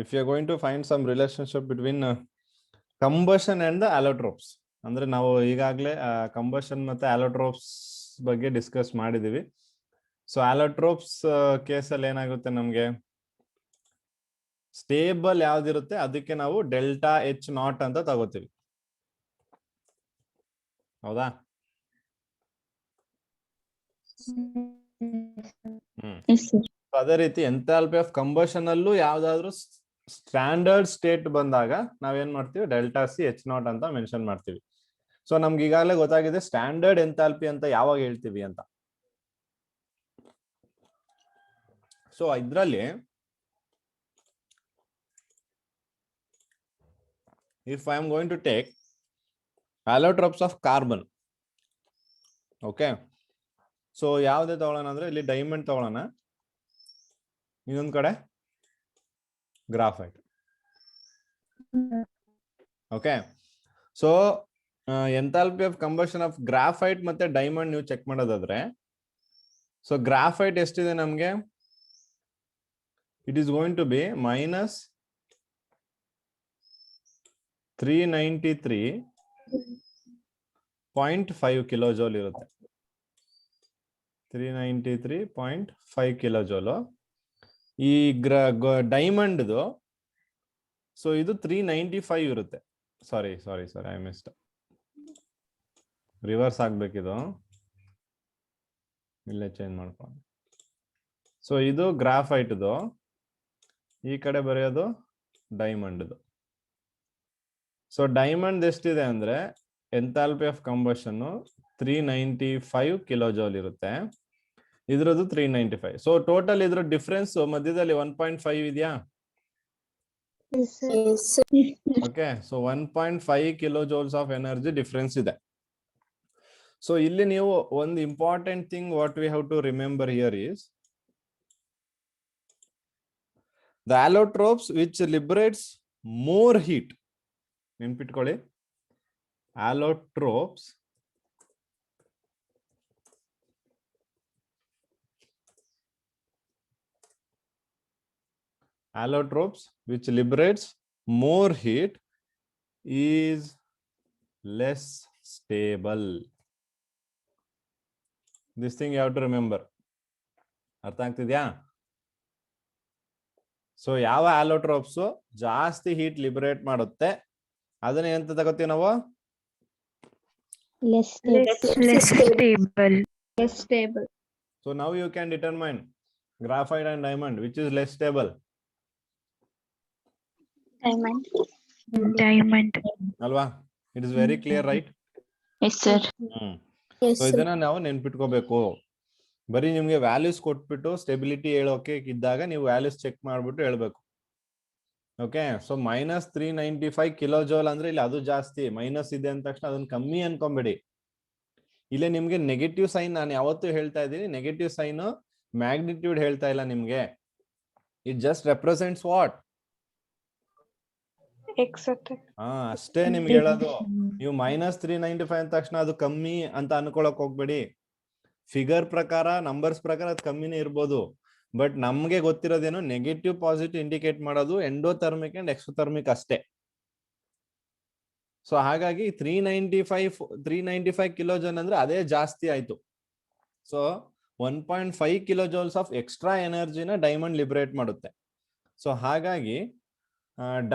if you are going to find some relationship between combustion and the allotropes, ಅಂದ್ರೆ ನಾವು ಈಗಾಗಲೇ combustion ಮತ್ತೆ allotropes ಬಗ್ಗೆ ಡಿಸ್ಕಸ್ ಮಾಡಿದೀವಿ. ಸೊ allotropes ಕೇಸಲ್ಲಿ ಏನಾಗುತ್ತೆ, ನಮಗೆ ಸ್ಟೇಬಲ್ ಯಾವ್ದಿರುತ್ತೆ ಅದಕ್ಕೆ ನಾವು ಡೆಲ್ಟಾ ಎಚ್ ನಾಟ್ ಅಂತ ತಗೋತೀವಿ, ಹೌದಾ? ಅದೇ ರೀತಿ ಎಂಥಾಲ್ಪಿ ಆಫ್ ಕಂಬಷನ್ ಅಲ್ಲೂ ಯಾವ್ದಾದ್ರು ಸ್ಟ್ಯಾಂಡರ್ಡ್ ಸ್ಟೇಟ್ ಬಂದಾಗ ನಾವೇನ್ ಮಾಡ್ತೀವಿ, ಡೆಲ್ಟಾ ಸಿ ಎಚ್ ನಾಟ್ ಅಂತ ಮೆನ್ಷನ್ ಮಾಡ್ತೀವಿ. ಸೊ ನಮ್ಗೆ ಈಗಾಗಲೇ ಗೊತ್ತಾಗಿದೆ ಸ್ಟ್ಯಾಂಡರ್ಡ್ ಎಂಥಾಲ್ಪಿ ಅಂತ ಯಾವಾಗ ಹೇಳ್ತೀವಿ ಅಂತ. ಸೊ ಇದ್ರಲ್ಲಿ if I am going to take allotropes of carbon, okay, so ಯಾವ್ದೇ ತಗೊಳ್ಳೋಣ ಅಂದ್ರೆ ಇಲ್ಲಿ ಡೈಮಂಡ್ ತಗೊಳ್ಳೋಣ, ಇನ್ನೊಂದ್ ಕಡೆ graphite. Okay, so enthalpy of combustion of graphite ಮತ್ತೆ ಡೈಮಂಡ್ ನೀವು ಚೆಕ್ ಮಾಡೋದಾದ್ರೆ, ಸೊ ಗ್ರಾಫೈಟ್ ಎಷ್ಟಿದೆ ನಮ್ಗೆ, it is going to be minus 393.5 kilojoule ಇರುತ್ತೆ. 393.5 ಕಿಲೋಜೌಲು. ಈ ಡೈಮಂಡ್ದು ಸೊ ಇದು 395 ಇರುತ್ತೆ. ಸಾರಿ ಐ ಮಿಸ್ಡ್, ರಿವರ್ಸ್ ಆಗ್ಬೇಕಿದು, ಇಲ್ಲೇ ಚೇಂಜ್ ಮಾಡ್ಕೊಂಡು. ಸೊ ಇದು ಗ್ರಾಫೈಟ್ದು, ಈ ಕಡೆ ಬರೆಯೋದು ಡೈಮಂಡ್ದು. ಸೊ ಡೈಮಂಡ್ ಎಷ್ಟಿದೆ ಅಂದ್ರೆ ಎಂಥಾಲ್ಪಿ ಆಫ್ ಕಂಬಷನ್ 395 ಕಿಲೋಜೌಲ್ ಇರುತ್ತೆ, ಇದ್ರದ್ದು 395. ಸೊ ಟೋಟಲ್ ಇದ್ರ ಡಿಫ್ರೆನ್ಸ್ ಮಧ್ಯದಲ್ಲಿ 1.5 ಇದೆಯಾ? Okay, so 1.5 kilojoules of energy difference ಇದೆ. ಸೊ ಇಲ್ಲಿ ನೀವು ಒಂದು important thing what we have to remember here is the allotropes which liberates more heat. ನೆನ್ಪಿಟ್ಕೊಳ್ಳಿ, allotropes which liberates more heat is less stable. This thing you have to remember. ಅರ್ಥ ಆಗ್ತಿದ್ಯಾ? So ಯಾವ allotropes ಜಾಸ್ತಿ heat liberate ಮಾಡುತ್ತೆ ಅದನ್ನ ಎಂತ ತಗೋತೀವಿ ನಾವು? Less stable. So now you can determine graphite and diamond, which is less stable? Diamond. Alva, it is very clear, right? Yes, sir. So ಇದನ್ನ ನಾವು ನೆನ್ಪಿಟ್ಕೋಬೇಕು. ಬರೀ ನಿಮ್ಗೆ ವ್ಯಾಲ್ಯೂಸ್ ಕೊಟ್ಬಿಟ್ಟು ಸ್ಟೆಬಿಲಿಟಿ ಹೇಳೋಕೆ ಇದ್ದಾಗ ನೀವು ವ್ಯಾಲ್ಯೂಸ್ ಚೆಕ್ ಮಾಡ್ಬಿಟ್ಟು ಹೇಳ್ಬೇಕು. ಓಕೆ, ಸೊ ಮೈನಸ್ 395 ಕಿಲೋಜೌಲ್ ಅಂದ್ರೆ ಇಲ್ಲಿ ಅದು ಜಾಸ್ತಿ, ಮೈನಸ್ ಇದೆ ಅಂದ ತಕ್ಷಣ ಅದನ್ನ ಕಮ್ಮಿ ಅನ್ಕೊಂಬೇಡಿ. ಇಲ್ಲೇ ನಿಮ್ಗೆ ನೆಗೆಟಿವ್ ಸೈನ್ ನಾನು ಯಾವತ್ತೂ ಹೇಳ್ತಾ ಇದ್ದೀನಿ, ನೆಗೆಟಿವ್ ಸೈನ್ ಮ್ಯಾಗ್ನಿಟ್ಯೂಡ್ ಹೇಳ್ತಾ ಇಲ್ಲ ನಿಮ್ಗೆ. It just represents what? ಅಷ್ಟೇ ನಿಮ್ಗೆ ಹೇಳೋದು. ನೀವು ಮೈನಸ್ 395 ಅಂದ ತಕ್ಷಣ ಅದು ಕಮ್ಮಿ ಅಂತ ಅನ್ಕೊಳಕ್ ಹೋಗ್ಬೇಡಿ. ಫಿಗರ್ ಪ್ರಕಾರ, ನಂಬರ್ಸ್ ಪ್ರಕಾರ ಅದು ಕಮ್ಮಿನೇ ಇರ್ಬೋದು, ಬಟ್ ನಮ್ಗೆ ಗೊತ್ತಿರೋದೇನು, ನೆಗೆಟಿವ್ ಪಾಸಿಟಿವ್ ಇಂಡಿಕೇಟ್ ಮಾಡೋದು ಎಂಡೋಥರ್ಮಿಕ್ ಅಂಡ್ ಎಕ್ಸೋಥರ್ಮಿಕ್ ಅಷ್ಟೇ. ಸೊ ಹಾಗಾಗಿ 395 ಕಿಲೋಜೌಲ್ ಅಂದ್ರೆ ಅದೇ ಜಾಸ್ತಿ ಆಯ್ತು. ಸೊ 1.5 ಕಿಲೋಜೌಲ್ಸ್ ಆಫ್ ಎಕ್ಸ್ಟ್ರಾ ಎನರ್ಜಿನ ಡೈಮಂಡ್ ಲಿಬರೇಟ್ ಮಾಡುತ್ತೆ. ಸೊ ಹಾಗಾಗಿ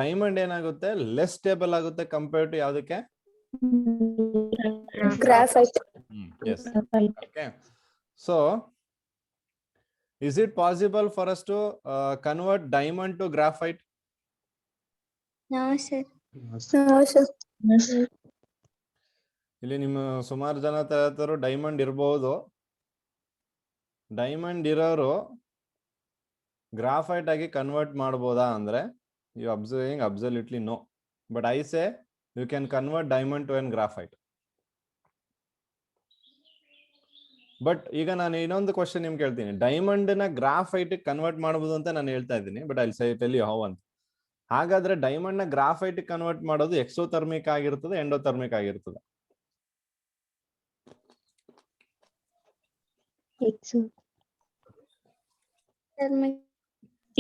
ಡೈಮಂಡ್ ಏನಾಗುತ್ತೆ, ಲೆಸ್ ಸ್ಟೇಬಲ್ ಆಗುತ್ತೆ ಕಂಪೇರ್ ಟು ಯಾವ್ದಕ್ಕೆ? Graphite. Yes. Okay. So is it possible for us to convert diamond to graphite? No, sir. ಇಲ್ಲಿ ನಿಮ್ಮ ಸುಮಾರು ಜನ ಹೇಳ್ತಾರೋ ಡೈಮಂಡ್ ಇರಬಹುದು. ಡೈಮಂಡ್ ಇರೋರು ಗ್ರಾಫೈಟ್ ಆಗಿ ಕನ್ವರ್ಟ್ ಮಾಡಬಹುದಾ ಅಂದ್ರೆ you observing absolutely no. But I say you can convert diamond to an graphite. But ಈಗ ನಾನು ಇನ್ನೊಂದು ಕ್ವಶನ್ ನಿಮ್ಗೆ ಕೇಳ್ತೀನಿ, ಡೈಮಂಡ್ ನ ಗ್ರಾಫೈಟ್ ಕನ್ವರ್ಟ್ ಮಾಡಬಹುದು ಅಂತ ನಾನು ಹೇಳ್ತಾ ಇದ್ದೀನಿ, but I say tell you how ಅಂತ. ಹಾಗಾದ್ರೆ ಡೈಮಂಡ್ ನ ಗ್ರಾಫೈಟ್ ಕನ್ವರ್ಟ್ ಮಾಡೋದು ಎಕ್ಸೋಥರ್ಮಿಕ್ ಆಗಿರ್ತದೆ, ಎಂಡೋಥರ್ಮಿಕ್ ಆಗಿರ್ತದೆ?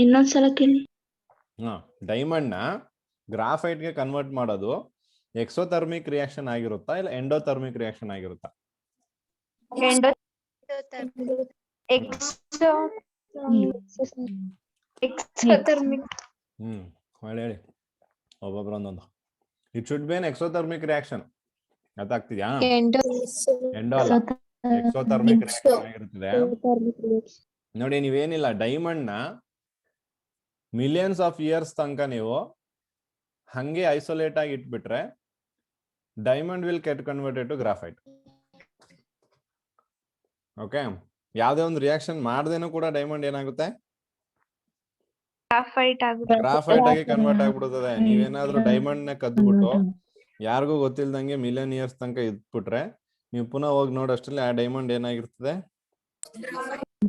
ಇನ್ನೊಂದ್ಸಲ ಕೇಳಿ. ಡೈಮಂಡ್ ನ ಗ್ರಾಫೈಟ್ ಗೆ ಕನ್ವರ್ಟ್ ಮಾಡೋದು ಎಕ್ಸೋಥರ್ಮಿಕ್ ರಿಯಾಕ್ಷನ್ ಆಗಿರುತ್ತಾ ಇಲ್ಲ ಎಂಡೋಥರ್ಮಿಕ್ ರಿಯಾಕ್ಷನ್ ಆಗಿರುತ್ತಾ? ಹೇಳಿ ಒಬ್ಬೊಬ್ರು ಒಂದೊಂದು. It should be an exothermic reaction. ಗೊತ್ತಾಗ್ತಿದ್ಯಾ? ಎಂಡೋ ಅಲ್ಲ, ಎಕ್ಸೋಥರ್ಮಿಕ್ ರಿಯಾಕ್ಷನ್ ಆಗಿರುತ್ತದೆ. ನೋಡಿ, ನೀವೇನಿಲ್ಲ, ಡೈಮಂಡ್ ನ ಮಿಲಿಯನ್ಸ್ ಆಫ್ ಇಯರ್ಸ್ ತನಕ ನೀವು ಹಂಗೆ ಐಸೋಲೇಟ್ ಆಗಿ ಇಟ್ಬಿಟ್ರೆ diamond will get converted to graphite. Okay, ಯಾವ್ದೇ ಒಂದು ರಿಯಾಕ್ಷನ್ ಮಾಡ್ದೇನೂ ಕೂಡ ಡೈಮಂಡ್ ಏನಾಗುತ್ತೆ? ಗ್ರಾಫೈಟ್ ಆಗಿ ಕನ್ವರ್ಟ್ ಆಗ್ಬಿಡುತ್ತದೆ. ನೀವೇನಾದ್ರೂ ಡೈಮಂಡ್ ನ ಕದ್ಬಿಟ್ಟು ಯಾರಿಗೂ ಗೊತ್ತಿಲ್ದಂಗೆ ಮಿಲಿಯನ್ ಇಯರ್ಸ್ ತನಕ ಇಟ್ಬಿಟ್ರೆ ನೀವು ಪುನಃ ಹೋಗಿ ನೋಡೋಷ್ಟ್ರಲ್ಲಿ ಆ ಡೈಮಂಡ್ ಏನಾಗಿರ್ತದೆ?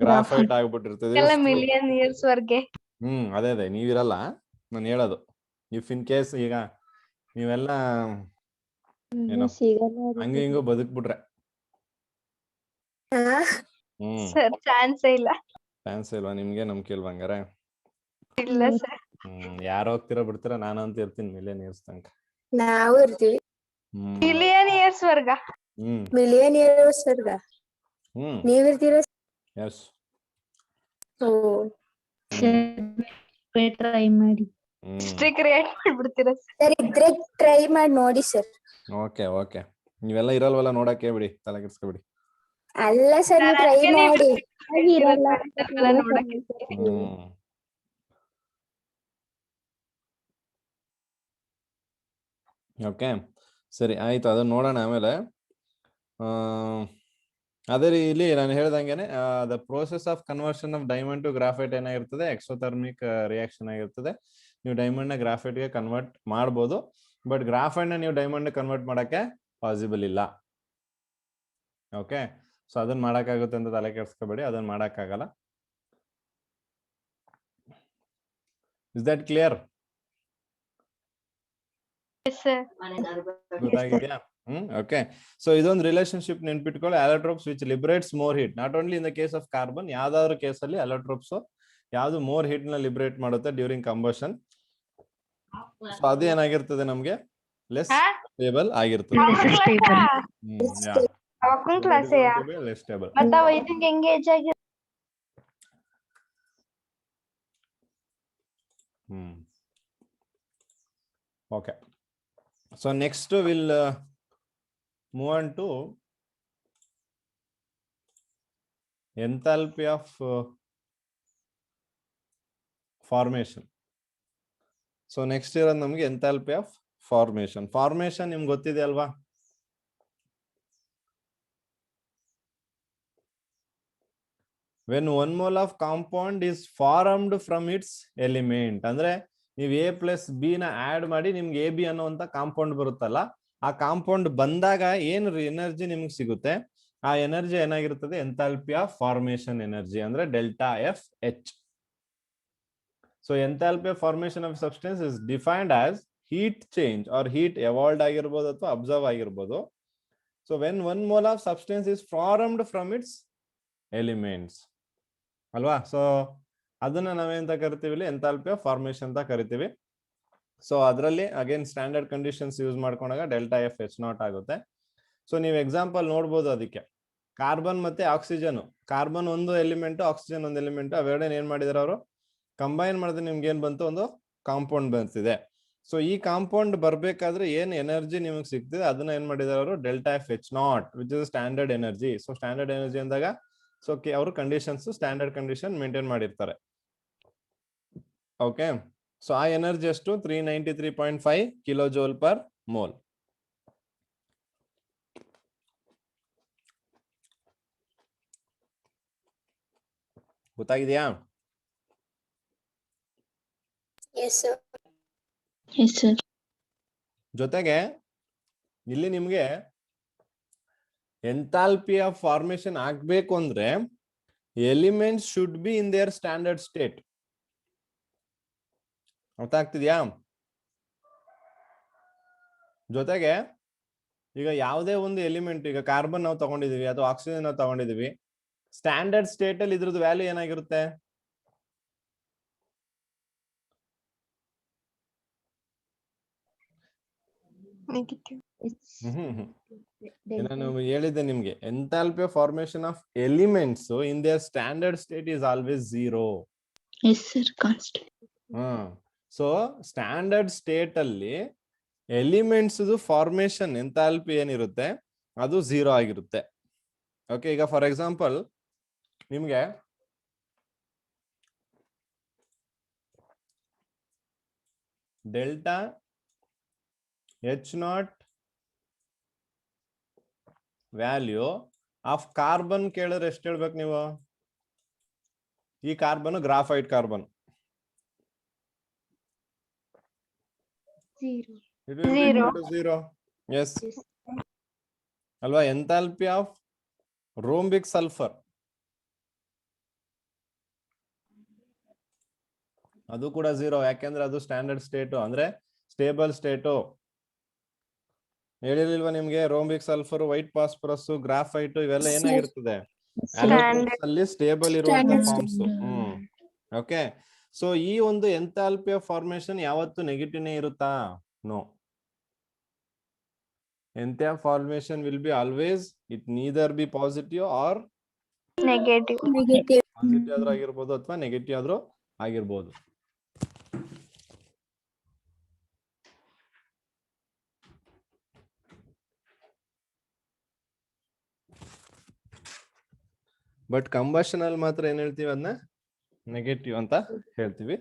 ಗ್ರಾಫೈಟ್ ಆಗ್ಬಿಟ್ಟಿರ್ತದೆ. ಅದೇ ನೀವಿರಲ್ಲ, ನಾನು ಹೇಳೋದು. ಇಫ್ ಇನ್ ಕೇಸ್ ಈಗ ನೀವೆಲ್ಲ ಏನೋ ಹಂಗ ಹಿಂಗೋ ಬದುಕ್ಬಿಟ್ರೆ ಚಾನ್ಸ್ ಇಲ್ವಾ ನಿಮ್ಗೆ? ನಂಬಿಕೆ ಇಲ್ವಾ ಹಂಗಾರೆ? ಯಾರು ಹೋಗ್ತೀರಾ ಬಿಡ್ತೀರಾ? ನಾನಂತ ಇರ್ತೀನಿ ಮಿಲಿಯನ್ ಇಯರ್ಸ್ ತನಕ. ನಾವು ಇರ್ತೀವಿ ಮಿಲಿಯನ್ ಇಯರ್ಸ್ ವರ್ಗ. ಮಿಲಿಯನ್ ಇಯರ್ಸ್ ವರ್ಗ ನೀವಿರ್ತೀರಾ? ಎಸ್. ಟ್ರೈ ಮಾಡಿ ಕ್ರಿಯೇಟ್ ಮಾಡ್ಬಿಡ್ತೀರಾ ಸರ್? ಇದ್ರೆ ಟ್ರೈ ಮಾಡಿ ನೋಡಿ ಸರ್. ಓಕೆ ನೀವೆಲ್ಲ ಇರಲ್ವಲ್ಲ ನೋಡಕ್ಕೆ, ಬಿಡಿ, ತಲೆ ಕೆಡ್ಸ್ಕೊಬಿಡಿ. ಅಲ್ಲ ಸರ್, ನೀವು ಟ್ರೈ ಮಾಡಿ. ಓಕೆ, ಸರಿ, ಆಯ್ತು, ಅದನ್ನ ನೋಡೋಣ ಆಮೇಲೆ. ಅದೇ ಇಲ್ಲಿ ನಾನು ಹೇಳ್ದಂಗೆನೆ the process of conversion of diamond to graphite ಏನಾಗಿರ್ತದೆ? ಎಕ್ಸೋಥರ್ಮಿಕ್ ರಿಯಾಕ್ಷನ್ ಆಗಿರ್ತದೆ. ನೀವು ಡೈಮಂಡ್ ನ ಗ್ರಾಫೈಟ್ ಗೆ ಕನ್ವರ್ಟ್ ಮಾಡ್ಬೋದು, ಬಟ್ ಗ್ರಾಫೈಟ್ ನ ನೀವು ಡೈಮಂಡ್ ಕನ್ವರ್ಟ್ ಮಾಡಕ್ಕೆ ಪಾಸಿಬಲ್ ಇಲ್ಲ. ಓಕೆ, ಸೊ ಅದನ್ನ ಮಾಡಕ್ಕಾಗುತ್ತೆ ಅಂತ ತಲೆ ಕೆಡ್ಸ್ಕೊಬೇಡಿ, ಅದನ್ನ ಮಾಡಕ್ಕಾಗಲ್ಲ. Is that clear? ಗೊತ್ತಾಗಿದ್ಯಾ? ಓಕೆ, ಸೊ ಇದೊಂದು ರಿಲೇಶನ್ಶಿಪ್ ನೆನ್ಪಿಟ್ಕೊಳ್ಳಿ. Allotropes which liberates more heat, not only in the case of carbon, ಯಾವ್ದಾದ್ರು ಕೇಸಲ್ಲಿ ಅಲೋಟ್ರೋಪ್ಸ್ ಯಾವ್ದು ಮೋರ್ ಹೀಟ್ ನ ಲಿಬರೇಟ್ ಮಾಡುತ್ತೆ ಡ್ಯೂರಿಂಗ್ ಕಂಬಷನ್. ಸೊ ಅದು ಏನಾಗಿರ್ತದೆ? ನಮ್ಗೆ ಲೆಸ್ ಸ್ಟೇಬಲ್ ಆಗಿರ್ತದೆ. Less stable. Okay, so next we'll move on to enthalpy of formation. So next year ನಮಗೆ enthalpy of formation ನಿಮ್ಗೆ ಗೊತ್ತಿದೆ ಅಲ್ವಾ? When 1 mole of compound is formed from its element, ಅಂದ್ರೆ ನೀವು A ಪ್ಲಸ್ ಬಿ ನ add ಮಾಡಿ ನಿಮ್ಗೆ AB ಅನ್ನುವಂತ ಕಾಂಪೌಂಡ್ ಬರುತ್ತಲ್ಲ, ಆ ಕಾಂಪೌಂಡ್ ಬಂದಾಗ ಏನು ಎನರ್ಜಿ ನಿಮ್ಗೆ ಸಿಗುತ್ತೆ, ಆ ಎನರ್ಜಿ ಏನಾಗಿರ್ತದೆ? ಎಂಥಾಲ್ಪಿ ಆಫ್ ಫಾರ್ಮೇಶನ್ ಎನರ್ಜಿ, ಅಂದ್ರೆ delta F H. So enthalpy of formation of substance is defined as heat change or heat evolved ಆಗಿರ್ಬೋದು ಅಥವಾ ಅಬ್ಸರ್ವ್ ಆಗಿರ್ಬೋದು. So when 1 mole of substance is formed from its elements ಅಲ್ವಾ? So ಅದನ್ನ ನಾವೇಂತ ಕರಿತೀವಿ? Enthalpy of formation ಅಂತ ಕರಿತೀವಿ. So ಅದರಲ್ಲಿ ಅಗೇನ್ ಸ್ಟ್ಯಾಂಡರ್ಡ್ ಕಂಡೀಷನ್ಸ್ ಯೂಸ್ ಮಾಡ್ಕೊಂಡಾಗ ಡೆಲ್ಟಾ ಎಫ್ ಎಚ್ ನಾಟ್ ಆಗುತ್ತೆ. ಸೊ ನೀವು ಎಕ್ಸಾಂಪಲ್ ನೋಡ್ಬೋದು ಅದಕ್ಕೆ. ಕಾರ್ಬನ್ ಮತ್ತೆ ಆಕ್ಸಿಜನ್, ಕಾರ್ಬನ್ ಒಂದು ಎಲಿಮೆಂಟ್, ಆಕ್ಸಿಜನ್ ಒಂದು ಎಲಿಮೆಂಟ್, ಅವೆರಡನ್ನ ಏನ್ ಮಾಡಿದಾರೆ ಅವರು? ಕಂಬೈನ್ ಮಾಡಿದ್ರೆ ನಿಮ್ಗೆ ಏನ್ ಬಂತು? ಒಂದು ಕಾಂಪೌಂಡ್ ಬಂತಿದೆ. ಸೊ ಈ ಕಾಂಪೌಂಡ್ ಬರ್ಬೇಕಾದ್ರೆ ಏನ್ ಎನರ್ಜಿ ನಿಮಗೆ ಸಿಗ್ತಿದೆ ಅದನ್ನ ಏನ್ ಮಾಡಿದಾರೆ ಅವರು? Delta F H not, which is standard energy. So standard energy ಅಂದಾಗ ಸೊ ಅವರು ಕಂಡೀಷನ್ಸ್ ಸ್ಟ್ಯಾಂಡರ್ಡ್ ಕಂಡೀಷನ್ ಮೇಂಟೈನ್ ಮಾಡಿರ್ತಾರೆ. ಓಕೆ, ಸೊ ಆ ಎನರ್ಜಿ ಎಷ್ಟು? 393.5 ಕಿಲೋ ಜೂಲ್ ಪರ್ ಮೋಲ್. ಗೊತ್ತಾಗಿದೆಯಾ? ಜೊತೆಗೆ ಇಲ್ಲಿ ನಿಮ್ಗೆ ಎಂಥಾಲ್ಪಿ ಆಫ್ ಫಾರ್ಮೇಶನ್ ಆಗ್ಬೇಕು ಅಂದ್ರೆ elements should be in their standard state. ಗೊತ್ತಾಗ್ತಿದ್ಯಾ? ಜೊತೆಗೆ ಈಗ ಯಾವುದೇ ಒಂದು ಎಲಿಮೆಂಟ್, ಈಗ ಕಾರ್ಬನ್ ನಾವು ತಗೊಂಡಿದೀವಿ ಅಥವಾ ಆಕ್ಸಿಜನ್ ನಾವು ತಗೊಂಡಿದೀವಿ, ಸ್ಟ್ಯಾಂಡರ್ಡ್ ಸ್ಟೇಟ್ ಅಲ್ಲಿ ಇದ್ರದ್ದು ವ್ಯಾಲ್ಯೂ ಏನಾಗಿರುತ್ತೆ? ನೆಗೆಟಿವ್. ನಾನು ಹೇಳಿದ್ದೆ ನಿಮ್ಗೆ enthalpy of formation of elements in their standard state is always 0. Yes, sir. Constant. So standard state ಅಲ್ಲಿ ಎಲಿಮೆಂಟ್ಸ್ ಫಾರ್ಮೇಶನ್ ಎಂಥಾಲ್ಪಿ ಏನಿರುತ್ತೆ ಅದು 0 ಆಗಿರುತ್ತೆ. ಓಕೆ, ಈಗ ಫಾರ್ ಎಕ್ಸಾಂಪಲ್ ನಿಮ್ಗೆ delta H0 value of carbon ಕೇಳಿದ್ರೆ ಎಷ್ಟು ಹೇಳ್ಬೇಕು ನೀವು? ಈ carbon graphite carbon Zero. Yes ಅಲ್ವಾ? ಎಂಥಾಲ್ಪಿ ಆಫ್ ರೋಂಬಿಕ್ ಸಲ್ಫರ್ ಅದು ಕೂಡ 0, ಯಾಕೆಂದ್ರೆ ಅದು ಸ್ಟ್ಯಾಂಡರ್ಡ್ ಸ್ಟೇಟು ಅಂದ್ರೆ ಸ್ಟೇಬಲ್ ಸ್ಟೇಟು. ಹೇಳಿರ್ಲಿಲ್ವಾ ನಿಮ್ಗೆ? Rhombic sulphur, white phosphorus, graphite ಇವೆಲ್ಲ ಏನಾಗಿರ್ತದೆ? ಅಲೋಟೋಪ್ಸ್ ಅಲ್ಲಿ ಸ್ಟೇಬಲ್ ಇರುವಂತ ಫಾರ್ಮ್ಸ್. ಓಕೆ, ಸೊ ಈ ಒಂದು ಎಂಥಾಲ್ಪಿ ಆಫ್ ಫಾರ್ಮೇಶನ್ ಯಾವತ್ತು ನೆಗೆಟಿವ್ನೇ ಇರುತ್ತಾ? No. Enthalpy formation will be always it neither be positive or negative. Positive ಆದ್ರೂ ಆಗಿರ್ಬೋದು ಅಥವಾ ನೆಗೆಟಿವ್ ಆದ್ರೂ ಆಗಿರ್ಬೋದು. ಬಟ್ ಕಂಬಷನ್ ಅಲ್ಲಿ ಮಾತ್ರ ಏನ್ ಹೇಳ್ತೀವಿ? ಅದನ್ನ ನೆಗೆಟಿವ್ ಅಂತ ಹೇಳ್ತೀವಿ.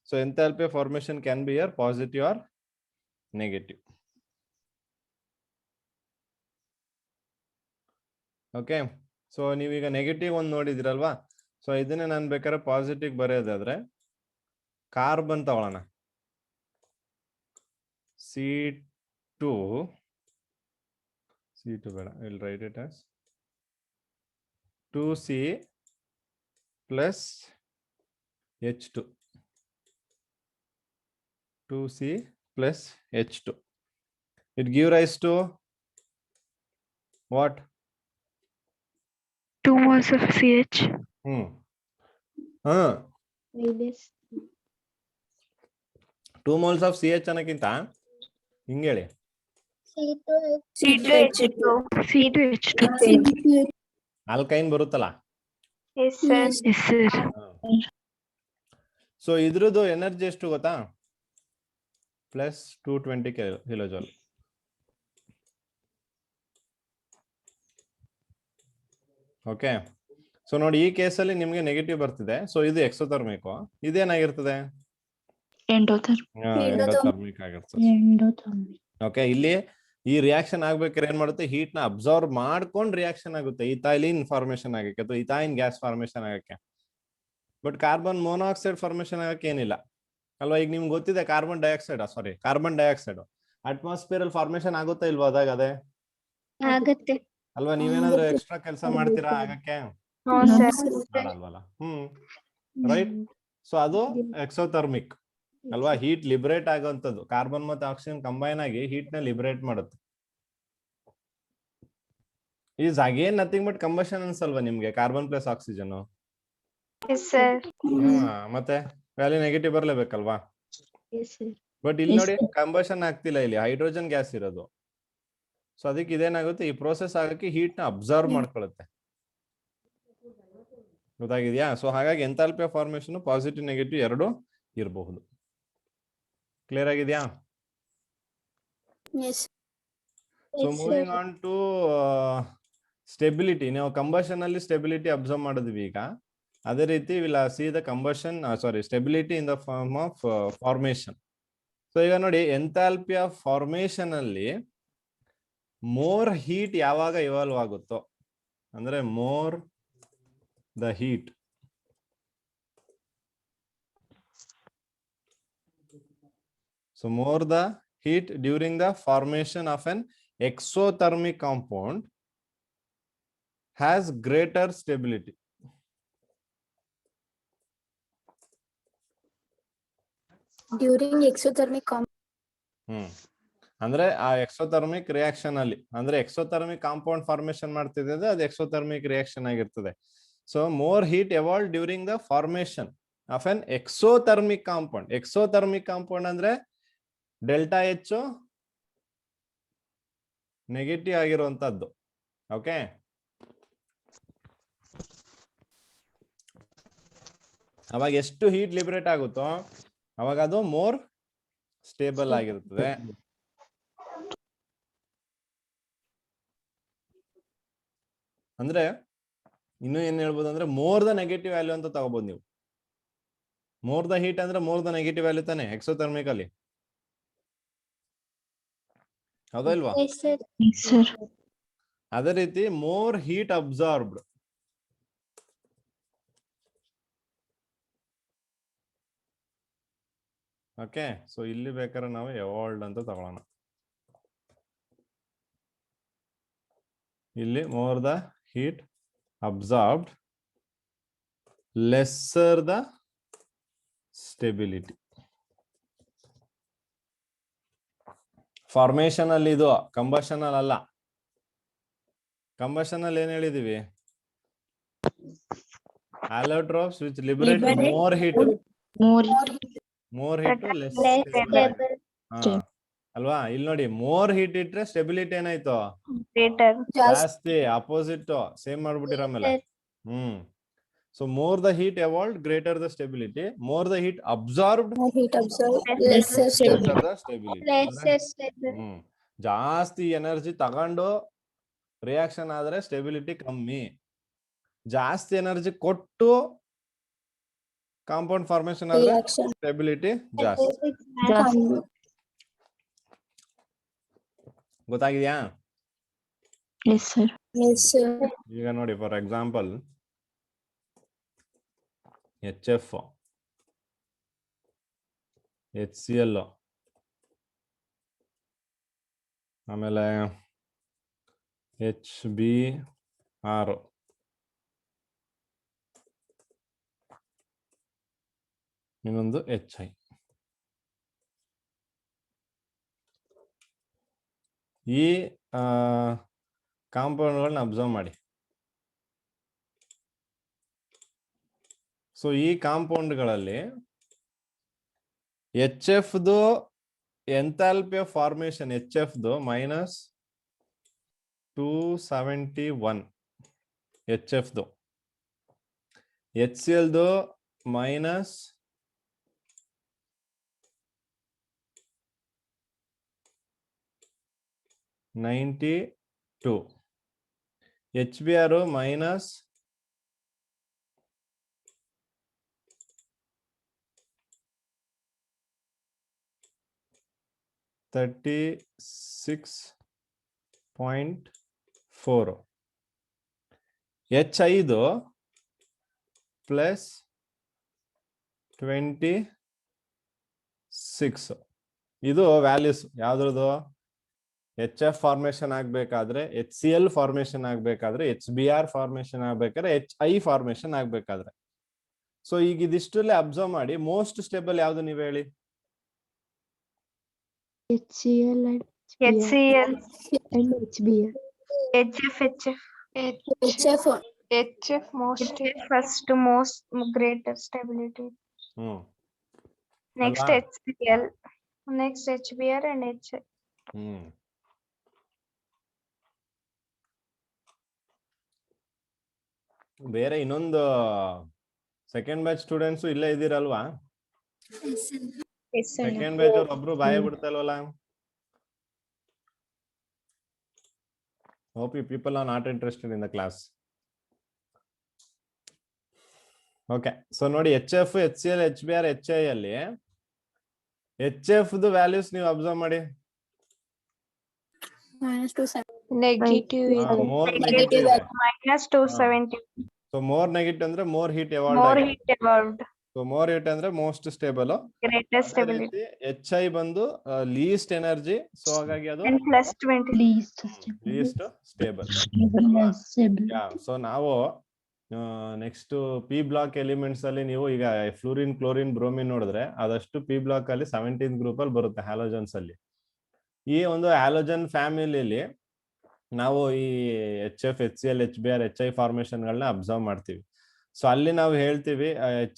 So enthalpy formation can be either positive or negative. Okay, so ನೀವೀಗ ನೆಗೆಟಿವ್ ಒಂದು ನೋಡಿದಿರಲ್ವಾ? ಸೊ ಇದನ್ನೇ ನಾನು ಬೇಕಾದ್ರೆ ಪಾಸಿಟಿವ್ ಬರೆಯೋದಾದ್ರೆ ಕಾರ್ಬನ್ ತಗೊಳ್ಳೋಣ. C2 ಬೇಡ, will write it as 2C plus H2. 2C plus H2. It give rise to what? 2 moles of CH. Minus 2 moles of CH ಅನ್ನಕ್ಕಿಂತ ಹಿಂಗೆ ಹೇಳಿ. C2H2. ಆಲ್ಕೈನ್ ಬರುತ್ತಲ್ಲ. Yes, sir. Yes, sir. So ಇದ್ರದ್ದು energy ಎಷ್ಟು ಗೊತ್ತಾ? Plus 220 kilojoule. Okay, so ನೋಡಿ ಈ ಕೇಸಲ್ಲಿ ನಿಮ್ಗೆ ನೆಗೆಟಿವ್ ಬರ್ತಿದೆ. ಸೊ ಇದು ಎಕ್ಸೋಥರ್ಮಿಕ್, ಇದೇನಾಗಿರ್ತದೆ? ಎಂಡೋಥರ್ಮಿಕ್ ಆಗಿರ್ತದೆ. ಓಕೆ, ಇಲ್ಲಿ ಈ ರಿಯಾಕ್ಷನ್ ಆಗ್ಬೇಕಾದ್ರೆ ಏನ್ ಮಾಡುತ್ತೆ? ಹೀಟ್ ನ ಅಬ್ಸರ್ವ್ ಮಾಡ್ಕೊಂಡು ರಿಯಾಕ್ಷನ್ ಆಗುತ್ತೆ ಇಥೈಲಿನ್ ಫಾರ್ಮೇಶನ್ ಆಗಕ್ಕೆ ಅಥವಾ ಇಥೈನ್ ಗ್ಯಾಸ್ ಫಾರ್ಮೇಶನ್ ಆಗಕ್ಕೆ. ಬಟ್ ಕಾರ್ಬನ್ ಮೊನಾಕ್ಸೈಡ್ ಫಾರ್ಮೇಶನ್ ಆಗಕ್ಕೆ ಏನಿಲ್ಲ ಅಲ್ವಾ? ಈಗ ನಿಮ್ಗೆ ಗೊತ್ತಿದೆ ಕಾರ್ಬನ್ ಡೈಆಕ್ಸೈಡ್ ಅಟ್ಮಾಸ್ಫಿಯರ್ ಅಲ್ಲಿ ಫಾರ್ಮೇಶನ್ ಆಗುತ್ತಾ ಇಲ್ವಾ? ಅದಾಗ ಅದೇ ಆಗತ್ತೆ ಅಲ್ವಾ? ನೀವೇನಾದ್ರೂ ಎಕ್ಸ್ಟ್ರಾ ಕೆಲಸ ಮಾಡ್ತೀರಾ ಆಗಕ್ಕೆ? ಮಾಡಲ್ವಲ್ಲ. ರೈಟ್. ಸೊ ಅದು ಎಕ್ಸೋಥರ್ಮಿಕ್ ಅಲ್ವಾ? ಹೀಟ್ ಲಿಬರೇಟ್ ಆಗುವಂತದ್ದು. ಕಾರ್ಬನ್ ಮತ್ತೆ ಆಕ್ಸಿಜನ್ ಕಂಬೈನ್ ಆಗಿ ಹೀಟ್ ನ ಲಿಬರೇಟ್ ಮಾಡುತ್ತೆ. Is again nothing but combustion ಅನ್ಸಲ್ವಾ ನಿಮ್ಗೆ? Carbon plus oxygen. ಮತ್ತೆ ವ್ಯಾಲ್ಯೂ ನೆಗೆಟಿವ್ ಬರ್ಲೇಬೇಕಲ್ವಾ? ಬಟ್ ಇಲ್ಲಿ ನೋಡಿ ಕಂಬಷನ್ ಆಗ್ತಿಲ್ಲ, ಇಲ್ಲಿ ಹೈಡ್ರೋಜನ್ ಗ್ಯಾಸ್ ಇರೋದು. ಸೊ ಅದಕ್ಕೆ ಇದೇನಾಗುತ್ತೆ? ಈ ಪ್ರೋಸೆಸ್ ಆಗಕ್ಕೆ ಹೀಟ್ ನ ಅಬ್ಸರ್ವ್ ಮಾಡ್ಕೊಳ್ಳುತ್ತೆ. ಗೊತ್ತಾಗಿದ್ಯಾ? ಸೊ ಹಾಗಾಗಿ enthalpy of formation positive negative ಎರಡು ಇರಬಹುದು. ಕ್ಲಿಯರ್ ಆಗಿದ್ಯಾ? So moving on to stability. ನಾವು ಕಂಬಷನ್ ಅಲ್ಲಿ ಸ್ಟೆಬಿಲಿಟಿ ಅಬ್ಸರ್ವ್ ಮಾಡಿದ್ವಿ. ಈಗ ಅದೇ ರೀತಿ will see the combustion stability in the form of formation. So ಈಗ ನೋಡಿ ಎಂಥಾಲ್ಪಿ ಆಫ್ ಫಾರ್ಮೇಶನ್ ಅಲ್ಲಿ ಮೋರ್ ಹೀಟ್ ಯಾವಾಗ ಇವಾಲ್ವ್ ಆಗುತ್ತೋ ಅಂದ್ರೆ more the heat more the heat during the formation of an exothermic compound has greater stability. During exothermic ಅಂದ್ರೆ ಆ exothermic reaction ಅಲ್ಲಿ, ಅಂದ್ರೆ ಎಕ್ಸೋಥರ್ಮಿಕ್ ಕಾಂಪೌಂಡ್ ಫಾರ್ಮೇಶನ್ ಮಾಡ್ತಿದೆ, ಅದು ಎಕ್ಸೋಥರ್ಮಿಕ್ ರಿಯಾಕ್ಷನ್ ಆಗಿರ್ತದೆ. So more heat evolve during the formation of an exothermic compound. Exothermic compound ಅಂದ್ರೆ delta H negative ಆಗಿರುವಂತದ್ದು. Okay, ಅವಾಗ ಎಷ್ಟು ಹೀಟ್ ಲಿಬರೇಟ್ ಆಗುತ್ತೋ ಅವಾಗ ಅದು ಮೋರ್ ಸ್ಟೇಬಲ್ ಆಗಿರುತ್ತದೆ. ಅಂದ್ರೆ ಇನ್ನು ಏನ್ ಹೇಳ್ಬೋದು ಅಂದ್ರೆ ಮೋರ್ ದ ನೆಗೆಟಿವ್ ವ್ಯಾಲ್ಯೂ ಅಂತ ತಗೋಬಹುದು ನೀವು. ಮೋರ್ ದ ಹೀಟ್ ಅಂದ್ರೆ ಮೋರ್ ದ ನೆಗೆಟಿವ್ ವ್ಯಾಲ್ಯೂ ತಾನೆ ಎಕ್ಸೋಥರ್ಮಿಕ್ ಅಲ್ಲಿ, ಹೌದಾ ಇಲ್ವಾ? Yes, sir. Yes, sir. ಅದೇ ರೀತಿ more heat absorbed. Okay, so ಇಲ್ಲಿ ಬೇಕಾದ್ರೆ ನಾವು ಎವಾಲ್ಡ್ ಅಂತ ತಗೊಳ್ಳೋಣ. ಇಲ್ಲಿ more the heat absorbed lesser the stability. Formation ಅಲ್ಲಿ ಇದು, ಕಂಬಷನ್ ಅಲ್ಲಿ ಅಲ್ಲ. ಕಂಬಷನ್ ಅಲ್ಲಿ ಏನ್ ಹೇಳಿದೀವಿ? Allotropes which liberate more heat, more heat less ಅಲ್ವಾ? ಇಲ್ಲಿ ನೋಡಿ, ಮೋರ್ ಹೀಟ್ ಇಟ್ರೆ ಸ್ಟೆಬಿಲಿಟಿ ಏನಾಯ್ತು? Greater. ಜಾಸ್ತಿ. ಅಪೋಸಿಟ್ ಸೇಮ್ ಮಾಡ್ಬಿಟ್ಟಿರ ಆಮೇಲೆ. So more the heat ಎವಾಲ್ಡ್ greater the stability, more the heat absorbed More heat absorbed, Lesser lesser stable. The stability. ಜಾಸ್ತಿ energy ತಗೊಂಡು reaction ಆದ್ರೆ ಸ್ಟೆಬಿಲಿಟಿ ಕಮ್ಮಿ, ಜಾಸ್ತಿ ಎನರ್ಜಿ ಕೊಟ್ಟು ಕಾಂಪೌಂಡ್ ಫಾರ್ಮೇಶನ್ ಆದ್ರೆ Reaction. ಸ್ಟೆಬಿಲಿಟಿ ಜಾಸ್ತಿ. ಗೊತ್ತಾಗಿದ್ಯಾ? Yes, sir. Yes, sir. ಈಗ ನೋಡಿ, ಫಾರ್ ಎಕ್ಸಾಂಪಲ್ HF, HCl, ಆಮೇಲೆ HBr, ಇನ್ನೊಂದು HI. ಈ ಕಾಂಪೌಂಡ್ಗಳನ್ನ ಅಬ್ಸರ್ವ್ ಮಾಡಿ. ಸೊ ಈ ಕಾಂಪೌಂಡ್ಗಳಲ್ಲಿ HF ದು ಎಂಥಾಲ್ಪಿ ಆಫ್ ಫಾರ್ಮೇಶನ್, HF ದು -271 HF ದು, HCl ದು -92, HBr -36.4, HI ದು +26. ಇದು ವ್ಯಾಲ್ಯೂಸ್ ಯಾವ್ದ್ರದ್ದು? HF ಫಾರ್ಮೇಶನ್ ಆಗ್ಬೇಕಾದ್ರೆ, HCl ಫಾರ್ಮೇಶನ್ ಆಗ್ಬೇಕಾದ್ರೆ, HBr ಫಾರ್ಮೇಶನ್ ಆಗ್ಬೇಕಾದ್ರೆ, HI ಫಾರ್ಮೇಶನ್ ಆಗ್ಬೇಕಾದ್ರೆ. ಸೊ ಈಗ ಇದಿಷ್ಟಲ್ಲೇ ಅಬ್ಸರ್ವ್ ಮಾಡಿ, ಮೋಸ್ಟ್ ಸ್ಟೇಬಲ್ ಯಾವ್ದು ನೀವ್ ಹೇಳಿ? HCl and HCl. and HBr. HF. HF. Most. First most greater stability. Next ಅಲ್ವಾ? HCl. Next HBr and HI. ಬೇರೆ ಇನ್ನೊಂದು ಸೆಕೆಂಡ್ ಬ್ಯಾಚ್ ಸ್ಟೂಡೆಂಟ್ಸ್ ಇಲ್ಲೇ ಇದ್ದೀರಲ್ವಾ? ಸೆಕೆಂಡ್ ಬ್ಯಾಚ್ ಅವ್ರು ಒಬ್ರು ಬಾಯ ಬಿಡ್ತಲ್ವಲ್ಲ? Hope you people are not interested in the class. Okay, so ನೋಡಿ, HF, HCl, HBr, HI ಅಲ್ಲಿ HF ದು ವ್ಯಾಲ್ಯೂಸ್ ನೀವು ಅಬ್ಸರ್ವ್ ಮಾಡಿ. Negative. More Negative negative. -270. So more negative ಅಂದ್ರೆ ಮೋರ್ ಹೀಟ್ ಎವಾಲ್ಡ್ More ಆಗಿದೆ. heat evolved. So more heat ಅಂದ್ರೆ most stable. Greater stability. HI ಬಂದು least energy, so ಹಾಗಾಗಿ ಅದು And +20. Least least stable. stable. So ನಾವು next P block elements ಅಲ್ಲಿ ನೀವು ಈಗ ಫ್ಲೂರಿನ್, ಕ್ಲೋರಿನ್, ಬ್ರೋಮಿನ್ ನೋಡಿದ್ರೆ ಅದಷ್ಟು ಪಿ ಬ್ಲಾಕ್ ಅಲ್ಲಿ 17th ಗ್ರೂಪ್ ಅಲ್ಲಿ ಬರುತ್ತೆ ಹ್ಯಾಲೋಜನ್ಸ್ ಅಲ್ಲಿ. ಈ ಒಂದು ಹ್ಯಾಲೋಜನ್ ಫ್ಯಾಮಿಲಿಯಲ್ಲಿ ನಾವು ಈ HF, HCl, HBr, HI formation ಗಳನ್ನ ಅಬ್ಸರ್ವ್ ಮಾಡ್ತೀವಿ. ಸೊ ಅಲ್ಲಿ ನಾವು ಹೇಳ್ತೀವಿ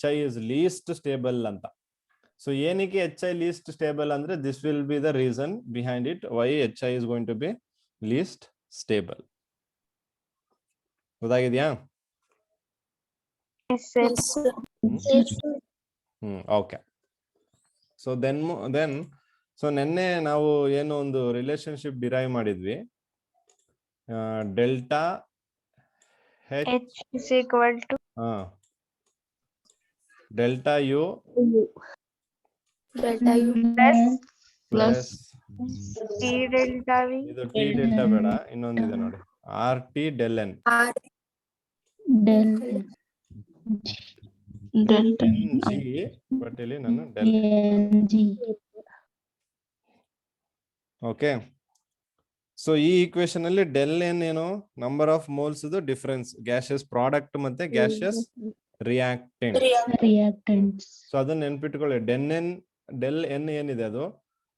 HI ಇಸ್ ಲೀಸ್ಟ್ ಸ್ಟೇಬಲ್ ಅಂತ. ಸೊ ಏನಕ್ಕೆ HI ಲೀಸ್ಟ್ ಸ್ಟೇಬಲ್ ಅಂದ್ರೆ, this will be the reason behind it why HI is going to be least stable. ಗೊತ್ತಾಗಿದ್ಯಾ? Yes, sir. Yes, sir. Yes, okay. So then so ನಿನ್ನೆ ನಾವು ಏನು ಒಂದು relationship derive ಮಾಡಿದ್ವಿ. Delta H is equal to delta U Delta U plus T delta V. ಇದು T delta ಬೇಡ, ಇನ್ನೊಂದಿದೆ ನೋಡಿ, R T del n. R delta G, but ಇಲ್ಲಿ ನಾನು ಡೆಲ್. G. ಓಕೆ. ಸೊ ಈ ಈಕ್ವೇಶನ್ ಅಲ್ಲಿ ಡೆಲ್ ಎನ್ ಏನು, number of moles difference, gaseous product ಮತ್ತೆ ಗ್ಯಾಸಿಯಸ್ ರಿಯಾಕ್ಟೆಂಟ್. Reactants. ಸೊ ಅದನ್ನ ನೆನ್ಪಿಟ್ಕೊಳ್ಳಿ. ಡೆಲ್ ಎನ್ ಏನಿದೆ ಅದು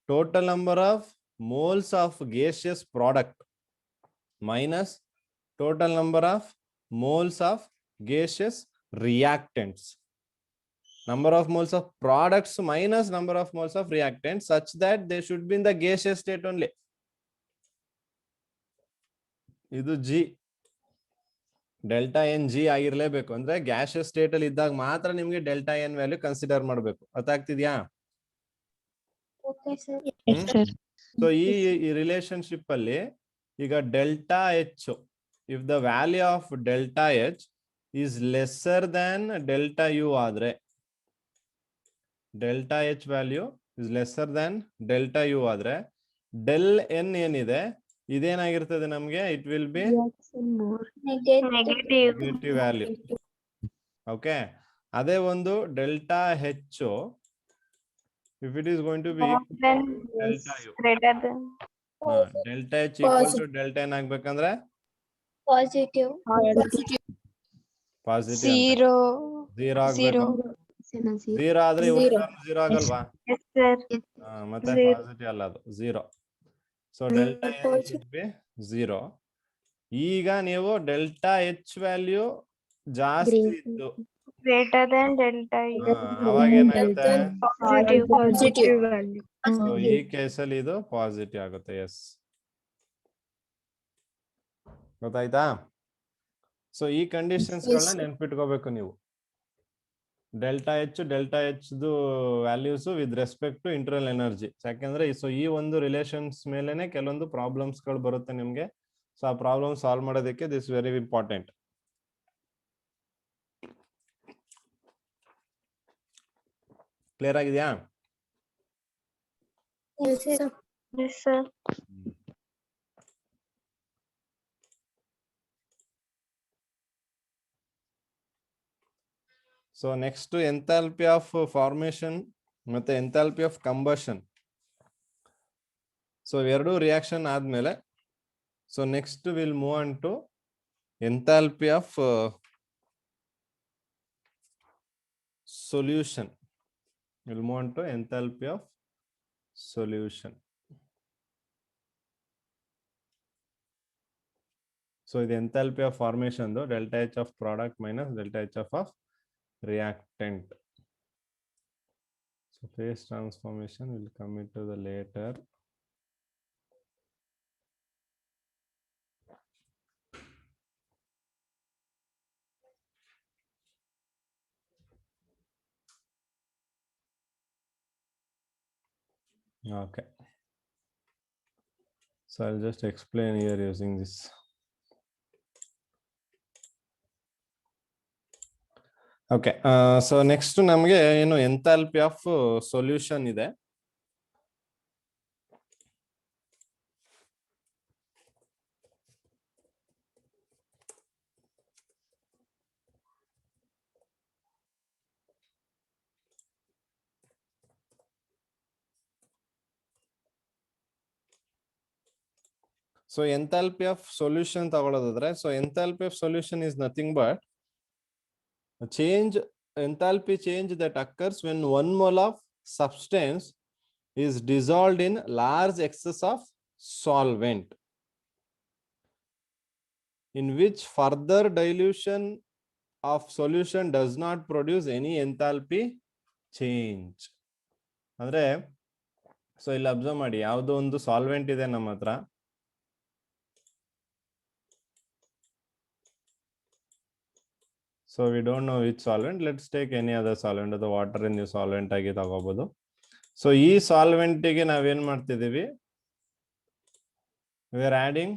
total number of moles of gaseous product minus total number of moles of gaseous reactants. Number of moles of products minus number of moles of reactants such that they should be in the gaseous state only. ಇದು G. Delta N G ಆಗಿರ್ಲೇಬೇಕು. ಅಂದ್ರೆ gaseous state ಅಲ್ಲಿ ಇದ್ದಾಗ ಮಾತ್ರ ನಿಮ್ಗೆ delta N value consider ಮಾಡಬೇಕು. ಅರ್ಥ ಆಗ್ತಿದ್ಯಾ? Okay, sir. Yes, sir. So ಈ ರಿಲೇಶನ್ಶಿಪ್ ಅಲ್ಲಿ ಈಗ delta H, if the value of delta H is lesser than delta U ಆದ್ರೆ, delta H value is lesser than delta U ಆದ್ರೆ del N ಏನಿದೆ ಇದೇನಾಗಿರ್ತದೆ ನಮ್ಗೆ, it will be Negative. value. Okay. ಅದೇ ಒಂದು delta H, if it is going to be More equal than to delta U, greater than delta H equal to delta N ಆಗ್ಬೇಕಂದ್ರೆ Positive. Positive Zero. Zero ಆಗ್ಬೇಕು. Zero ಆದ್ರೆ zero ಆಗಲ್ವಾ? yes, sir. ಮತ್ತೆ Zero. Positive ಅಲ್ಲ, ಅದು zero. So delta H B zero. ಈಗ ನೀವು delta H value ಜಾಸ್ತಿ ಇತ್ತು Greater than delta U. ಅವಾಗ ಏನಾಗುತ್ತೆ? Positive value. ಸೊ ಈ ಕೇಸಲ್ಲಿ ಇದು ಪಾಸಿಟಿವ್ ಆಗುತ್ತೆ. ಎಸ್, ಗೊತ್ತಾಯ್ತಾ? ಸೊ ಈ ಕಂಡೀಷನ್ಸ್ ಗಳನ್ನ ನೆನ್ಪಿಟ್ಕೋಬೇಕು ನೀವು. Delta H values with respect to internal energy. ಯಾಕೆಂದ್ರೆ ಸೊ ಈ ಒಂದು ರಿಲೇಷನ್ಸ್ ಮೇಲೆನೆ ಕೆಲವೊಂದು ಪ್ರಾಬ್ಲಮ್ಸ್ ಗಳು ಬರುತ್ತೆ ನಿಮ್ಗೆ. ಸೊ ಆ ಪ್ರಾಬ್ಲಮ್ ಸಾಲ್ವ್ ಮಾಡೋದಕ್ಕೆ ದಿಸ್ ವೆರಿ ಇಂಪಾರ್ಟೆಂಟ್. ಕ್ಲಿಯರ್ ಆಗಿದೆಯಾ? Yes, sir. Yes, sir. So next enthalpy of formation ಮತ್ತೆ ಎಂಥಾಲ್ಪಿ ಆಫ್ ಕಂಬಷನ್. ಸೊ ಎರಡು ರಿಯಾಕ್ಷನ್ ಆದ್ಮೇಲೆ so next will move on to enthalpy of solution. Will move on to enthalpy of solution. So ಇದು enthalpy of formation, delta H of product minus delta H of reactant. So phase transformation will come into the later. Okay. So I'll just explain here using this. ಓಕೆ. So next ನಮಗೆ ಏನು enthalpy of solution ಇದೆ. So enthalpy of solution ತಗೊಳ್ಳೋದಾದ್ರೆ, so enthalpy of solution is nothing but enthalpy change that occurs when 1 mole of substance is dissolved in large excess of solvent, in which further dilution of solution does not produce any enthalpy change. ಅಂದ್ರೆ so ಇಲ್ಲಿ observe ಮಾಡಿ, ಯಾವುದೋ ಒಂದು solvent ಇದೆ ನಮ್ಮ ಹತ್ರ. So we don't know which solvent. Let's take any other solvent. ಅದು water ನೀವು ಸಾಲ್ವೆಂಟ್ ಆಗಿ ತಗೋಬಹುದು. ಸೊ ಈ ಸಾಲ್ವೆಂಟಿಗೆ ನಾವೇನ್ ಮಾಡ್ತಿದೀವಿ, we are adding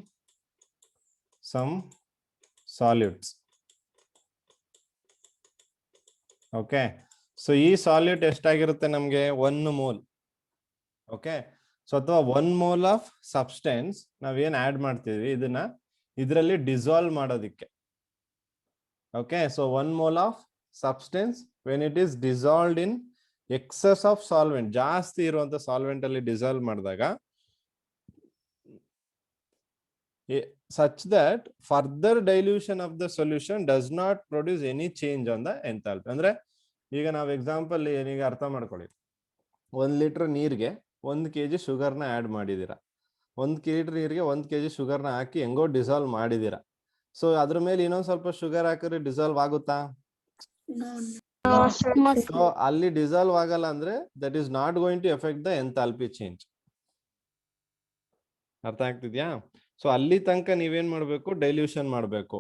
some solutes. Okay, so ಈ ಸಾಲ್ಯೂಟ್ ಎಷ್ಟಾಗಿರುತ್ತೆ ನಮ್ಗೆ 1 ಮೋಲ್. ಓಕೆ, ಸೊ ಅಥವಾ 1 ಮೋಲ್ ಆಫ್ ಸಬ್ಸ್ಟೆನ್ಸ್ ನಾವೇನ್ ಆಡ್ ಮಾಡ್ತೀವಿ ಇದನ್ನ ಇದರಲ್ಲಿ ಡಿಸಾಲ್ವ್ ಮಾಡೋದಿಕ್ಕೆ. Okay, so 1 mole of substance when it is dissolved in excess of solvent, ಜಾಸ್ತಿ ಇರುವಂತ ಸಾಲ್ವೆಂಟ್ ಅಲ್ಲಿ ಡಿಸಾಲ್ವ್ ಮಾಡಿದಾಗ such that further dilution of the solution does not produce any change on the enthalpy. ಅಂದ್ರೆ ಈಗ ನಾವು example ಏನೀಗ ಅರ್ಥ ಮಾಡ್ಕೊಳ್ಳಿ, 1 ಲೀಟರ್ ನೀರಿಗೆ 1 kg ಶುಗರ್ನ ಆಡ್ ಮಾಡಿದೀರಾ. 1 ಲೀಟರ್ ನೀರಿಗೆ 1 kg ಶುಗರ್ನ ಹಾಕಿ ಹೆಂಗೋ ಡಿಸಾಲ್ವ್ ಮಾಡಿದೀರಾ. ಸೊ ಅದ್ರ ಮೇಲೆ ಇನ್ನೊಂದ್ ಸ್ವಲ್ಪ ಶುಗರ್ ಹಾಕಿದ್ರೆ ಡಿಸಾಲ್ವ್ ಆಗುತ್ತಾ? ಸೊ ಅಲ್ಲಿ ಡಿಸಾಲ್ವ್ ಆಗಲ್ಲ ಅಂದ್ರೆ that is not going to effect the enthalpy change. ಅರ್ಥ ಆಗ್ತಿದ್ಯಾ? ಸೊ ಅಲ್ಲಿ ತನಕ ನೀವೇನ್ ಮಾಡ್ಬೇಕು, ಡೈಲ್ಯೂಷನ್ ಮಾಡ್ಬೇಕು.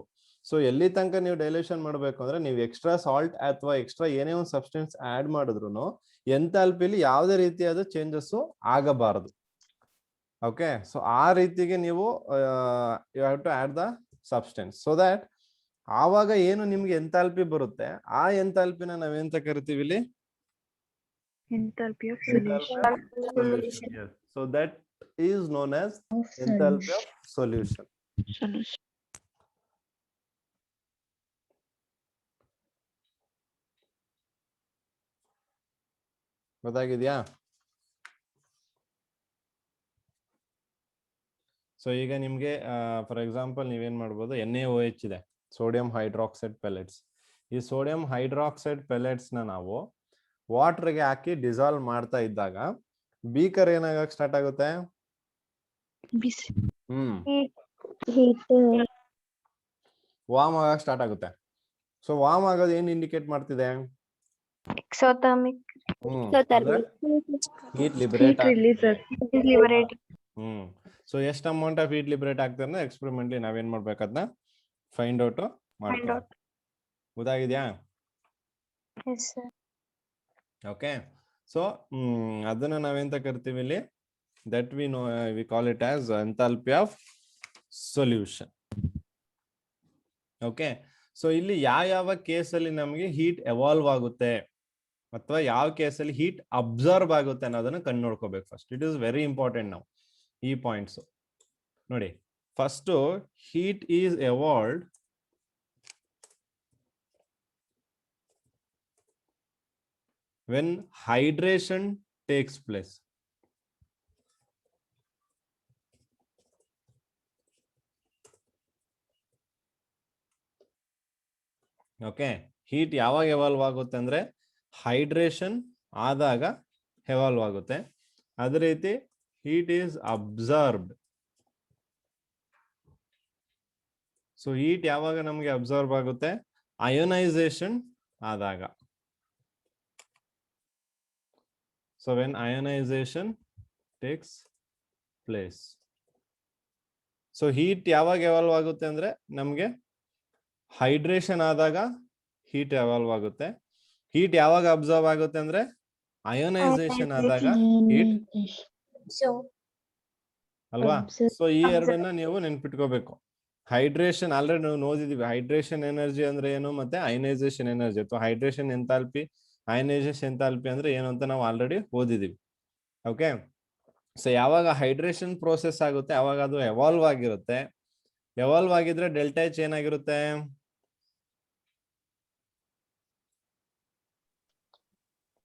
ಸೊ ಎಲ್ಲಿ ತನಕ ನೀವು ಡೈಲ್ಯೂಷನ್ ಮಾಡ್ಬೇಕು ಅಂದ್ರೆ ನೀವು ಎಕ್ಸ್ಟ್ರಾ ಸಾಲ್ಟ್ ಅಥವಾ ಎಕ್ಸ್ಟ್ರಾ ಏನೇ ಒಂದು ಸಬ್ಸ್ಟೆನ್ಸ್ ಆಡ್ ಮಾಡಿದ್ರು ಎಂಥಾಲ್ಪಿಲಿ ಯಾವುದೇ ರೀತಿಯಾದ ಚೇಂಜಸ್ ಆಗಬಾರದು. ಓಕೆ, ಸೊ ಆ ರೀತಿಗೆ ನೀವು you have to add the substance so that ಆವಾಗ ಏನು ನಿಮ್ಗೆ ಎಂಥಾಲ್ಪಿ ಬರುತ್ತೆ ಆ ಎಂಥಾಲ್ಪಿನ ನಾವೇಂತ ಕರಿತೀವಿ ಇಲ್ಲಿ? Enthalpy of solution. Yes. So that is known as enthalpy of solution. solution. ಗೊತ್ತಾಗಿದ್ಯಾ? ಸೊ ಈಗ ನಿಮ್ಗೆ ಫಾರ್ ಎಕ್ಸಾಂಪಲ್ ನೀವೇನ್ ಮಾಡ್ಬೋದು, NaOH ಇದೆ, ಸೋಡಿಯಂ ಹೈಡ್ರಾಕ್ಸೈಡ್ ಪೆಲೆಟ್ಸ್. ಈ ಸೋಡಿಯಂ ಹೈಡ್ರಾಕ್ಸೈಡ್ ಪೆಲೆಟ್ಸ್ ನ ನಾವು ವಾಟರ್ಗೆ ಹಾಕಿ ಡಿಸಾಲ್ವ್ ಮಾಡ್ತಾ ಇದ್ದಾಗ ಬೀಕರ್ ಏನಾಗಕ್ ಸ್ಟಾರ್ಟ್ ಆಗುತ್ತೆ? ವಾರ್ಮ್ ಆಗಕ್ ಸ್ಟಾರ್ಟ್ ಆಗುತ್ತೆ. ಸೊ ವಾರ್ಮ್ ಆಗೋದು ಏನ್ ಇಂಡಿಕೇಟ್ ಮಾಡ್ತಿದೆ? Exothermic. Heat liberate. Liberating. So ಎಷ್ಟು ಅಮೌಂಟ್ ಆಫ್ ಹೀಟ್ ಲಿಬರೇಟ್ ಆಗ್ತಾರೆ ಅಂದ್ರೆ ಎಕ್ಸ್ಪೆರಿಮೆಂಟ್ಲಿ ನಾವೇನ್ ಮಾಡ್ಬೇಕು, ಅದನ್ನ ಫೈಂಡ್ ಔಟ್ ಮಾಡ್ಕೊಳ್ಳೋದು. ಗೊತ್ತಾಗಿದ್ಯಾ? Yes, sir. ಓಕೆ, ಸೊ ಅದನ್ನ ನಾವೆಂತ ಕರಿತೀವಿ ಇಲ್ಲಿ? That we know, we call it as enthalpy of solution. Okay, so ಇಲ್ಲಿ ಯಾವ ಕೇಸಲ್ಲಿ ನಮಗೆ ಹೀಟ್ ಎವಾಲ್ವ್ ಆಗುತ್ತೆ ಅಥವಾ ಯಾವ ಕೇಸಲ್ಲಿ ಹೀಟ್ ಅಬ್ಸರ್ವ್ ಆಗುತ್ತೆ ಅನ್ನೋದನ್ನ ಕಂಡು ನೋಡ್ಕೋಬೇಕು first. It is very important. ನಾವು ಈ ಪಾಯಿಂಟ್ಸ್ ನೋಡಿ. First, heat is evolved when hydration takes place. Okay, heat ಯಾವಾಗ ಎವಾಲ್ವ್ ಆಗುತ್ತೆ ಅಂದ್ರೆ ಹೈಡ್ರೇಷನ್ ಆದಾಗ ಎವಾಲ್ವ್ ಆಗುತ್ತೆ. ಅದೇ ರೀತಿ heat is observed. So heat ಯಾವಾಗ ನಮಗೆ ಅಬ್ಸರ್ವ್ ಆಗುತ್ತೆ? ಅಯೋನೈಸೇಷನ್ ಆದಾಗ. So when ionization takes place. So heat ಯಾವಾಗ ಎವಾಲ್ವ್ ಆಗುತ್ತೆ ಅಂದ್ರೆ ನಮ್ಗೆ ಹೈಡ್ರೇಷನ್ ಆದಾಗ ಹೀಟ್ ಎವಾಲ್ವ್ ಆಗುತ್ತೆ. ಹೀಟ್ ಯಾವಾಗ ಅಬ್ಸರ್ವ್ ಆಗುತ್ತೆ ಅಂದ್ರೆ ಅಯೋನೈಸೇಷನ್ ಆದಾಗ ಹೀಟ್ ಅಲ್ವಾ? ಸೊ ಈ ಎರಡನ್ನ ನೀವು ನೆನ್ಪಿಟ್ಕೋಬೇಕು. ಹೈಡ್ರೇಷನ್ ಆಲ್ರೆಡಿ ನಾವು ನೋಡಿದೀವಿ. ಹೈಡ್ರೇಷನ್ ಎನರ್ಜಿ ಅಂದ್ರೆ ಏನು, ಮತ್ತೆ ಅಯನೈಸೇಷನ್ ಎನರ್ಜಿ ಅಥವಾ ಹೈಡ್ರೇಷನ್ ಎಂಥಾಲ್ಪಿ, ಅಯನೈಸೇಷನ್ ಎಂಥಾಲ್ಪಿ ಅಂದ್ರೆ ಏನು ಅಂತ ನಾವು ಆಲ್ರೆಡಿ ಓದಿದೀವಿ. ಓಕೆ, ಸೊ ಯಾವಾಗ ಹೈಡ್ರೇಷನ್ ಪ್ರೋಸೆಸ್ ಆಗುತ್ತೆ ಅವಾಗ ಅದು ಎವಾಲ್ವ್ ಆಗಿರುತ್ತೆ. ಎವಾಲ್ವ್ ಆಗಿದ್ರೆ ಡೆಲ್ಟಾ ಎಚ್ ಏನಾಗಿರುತ್ತೆ?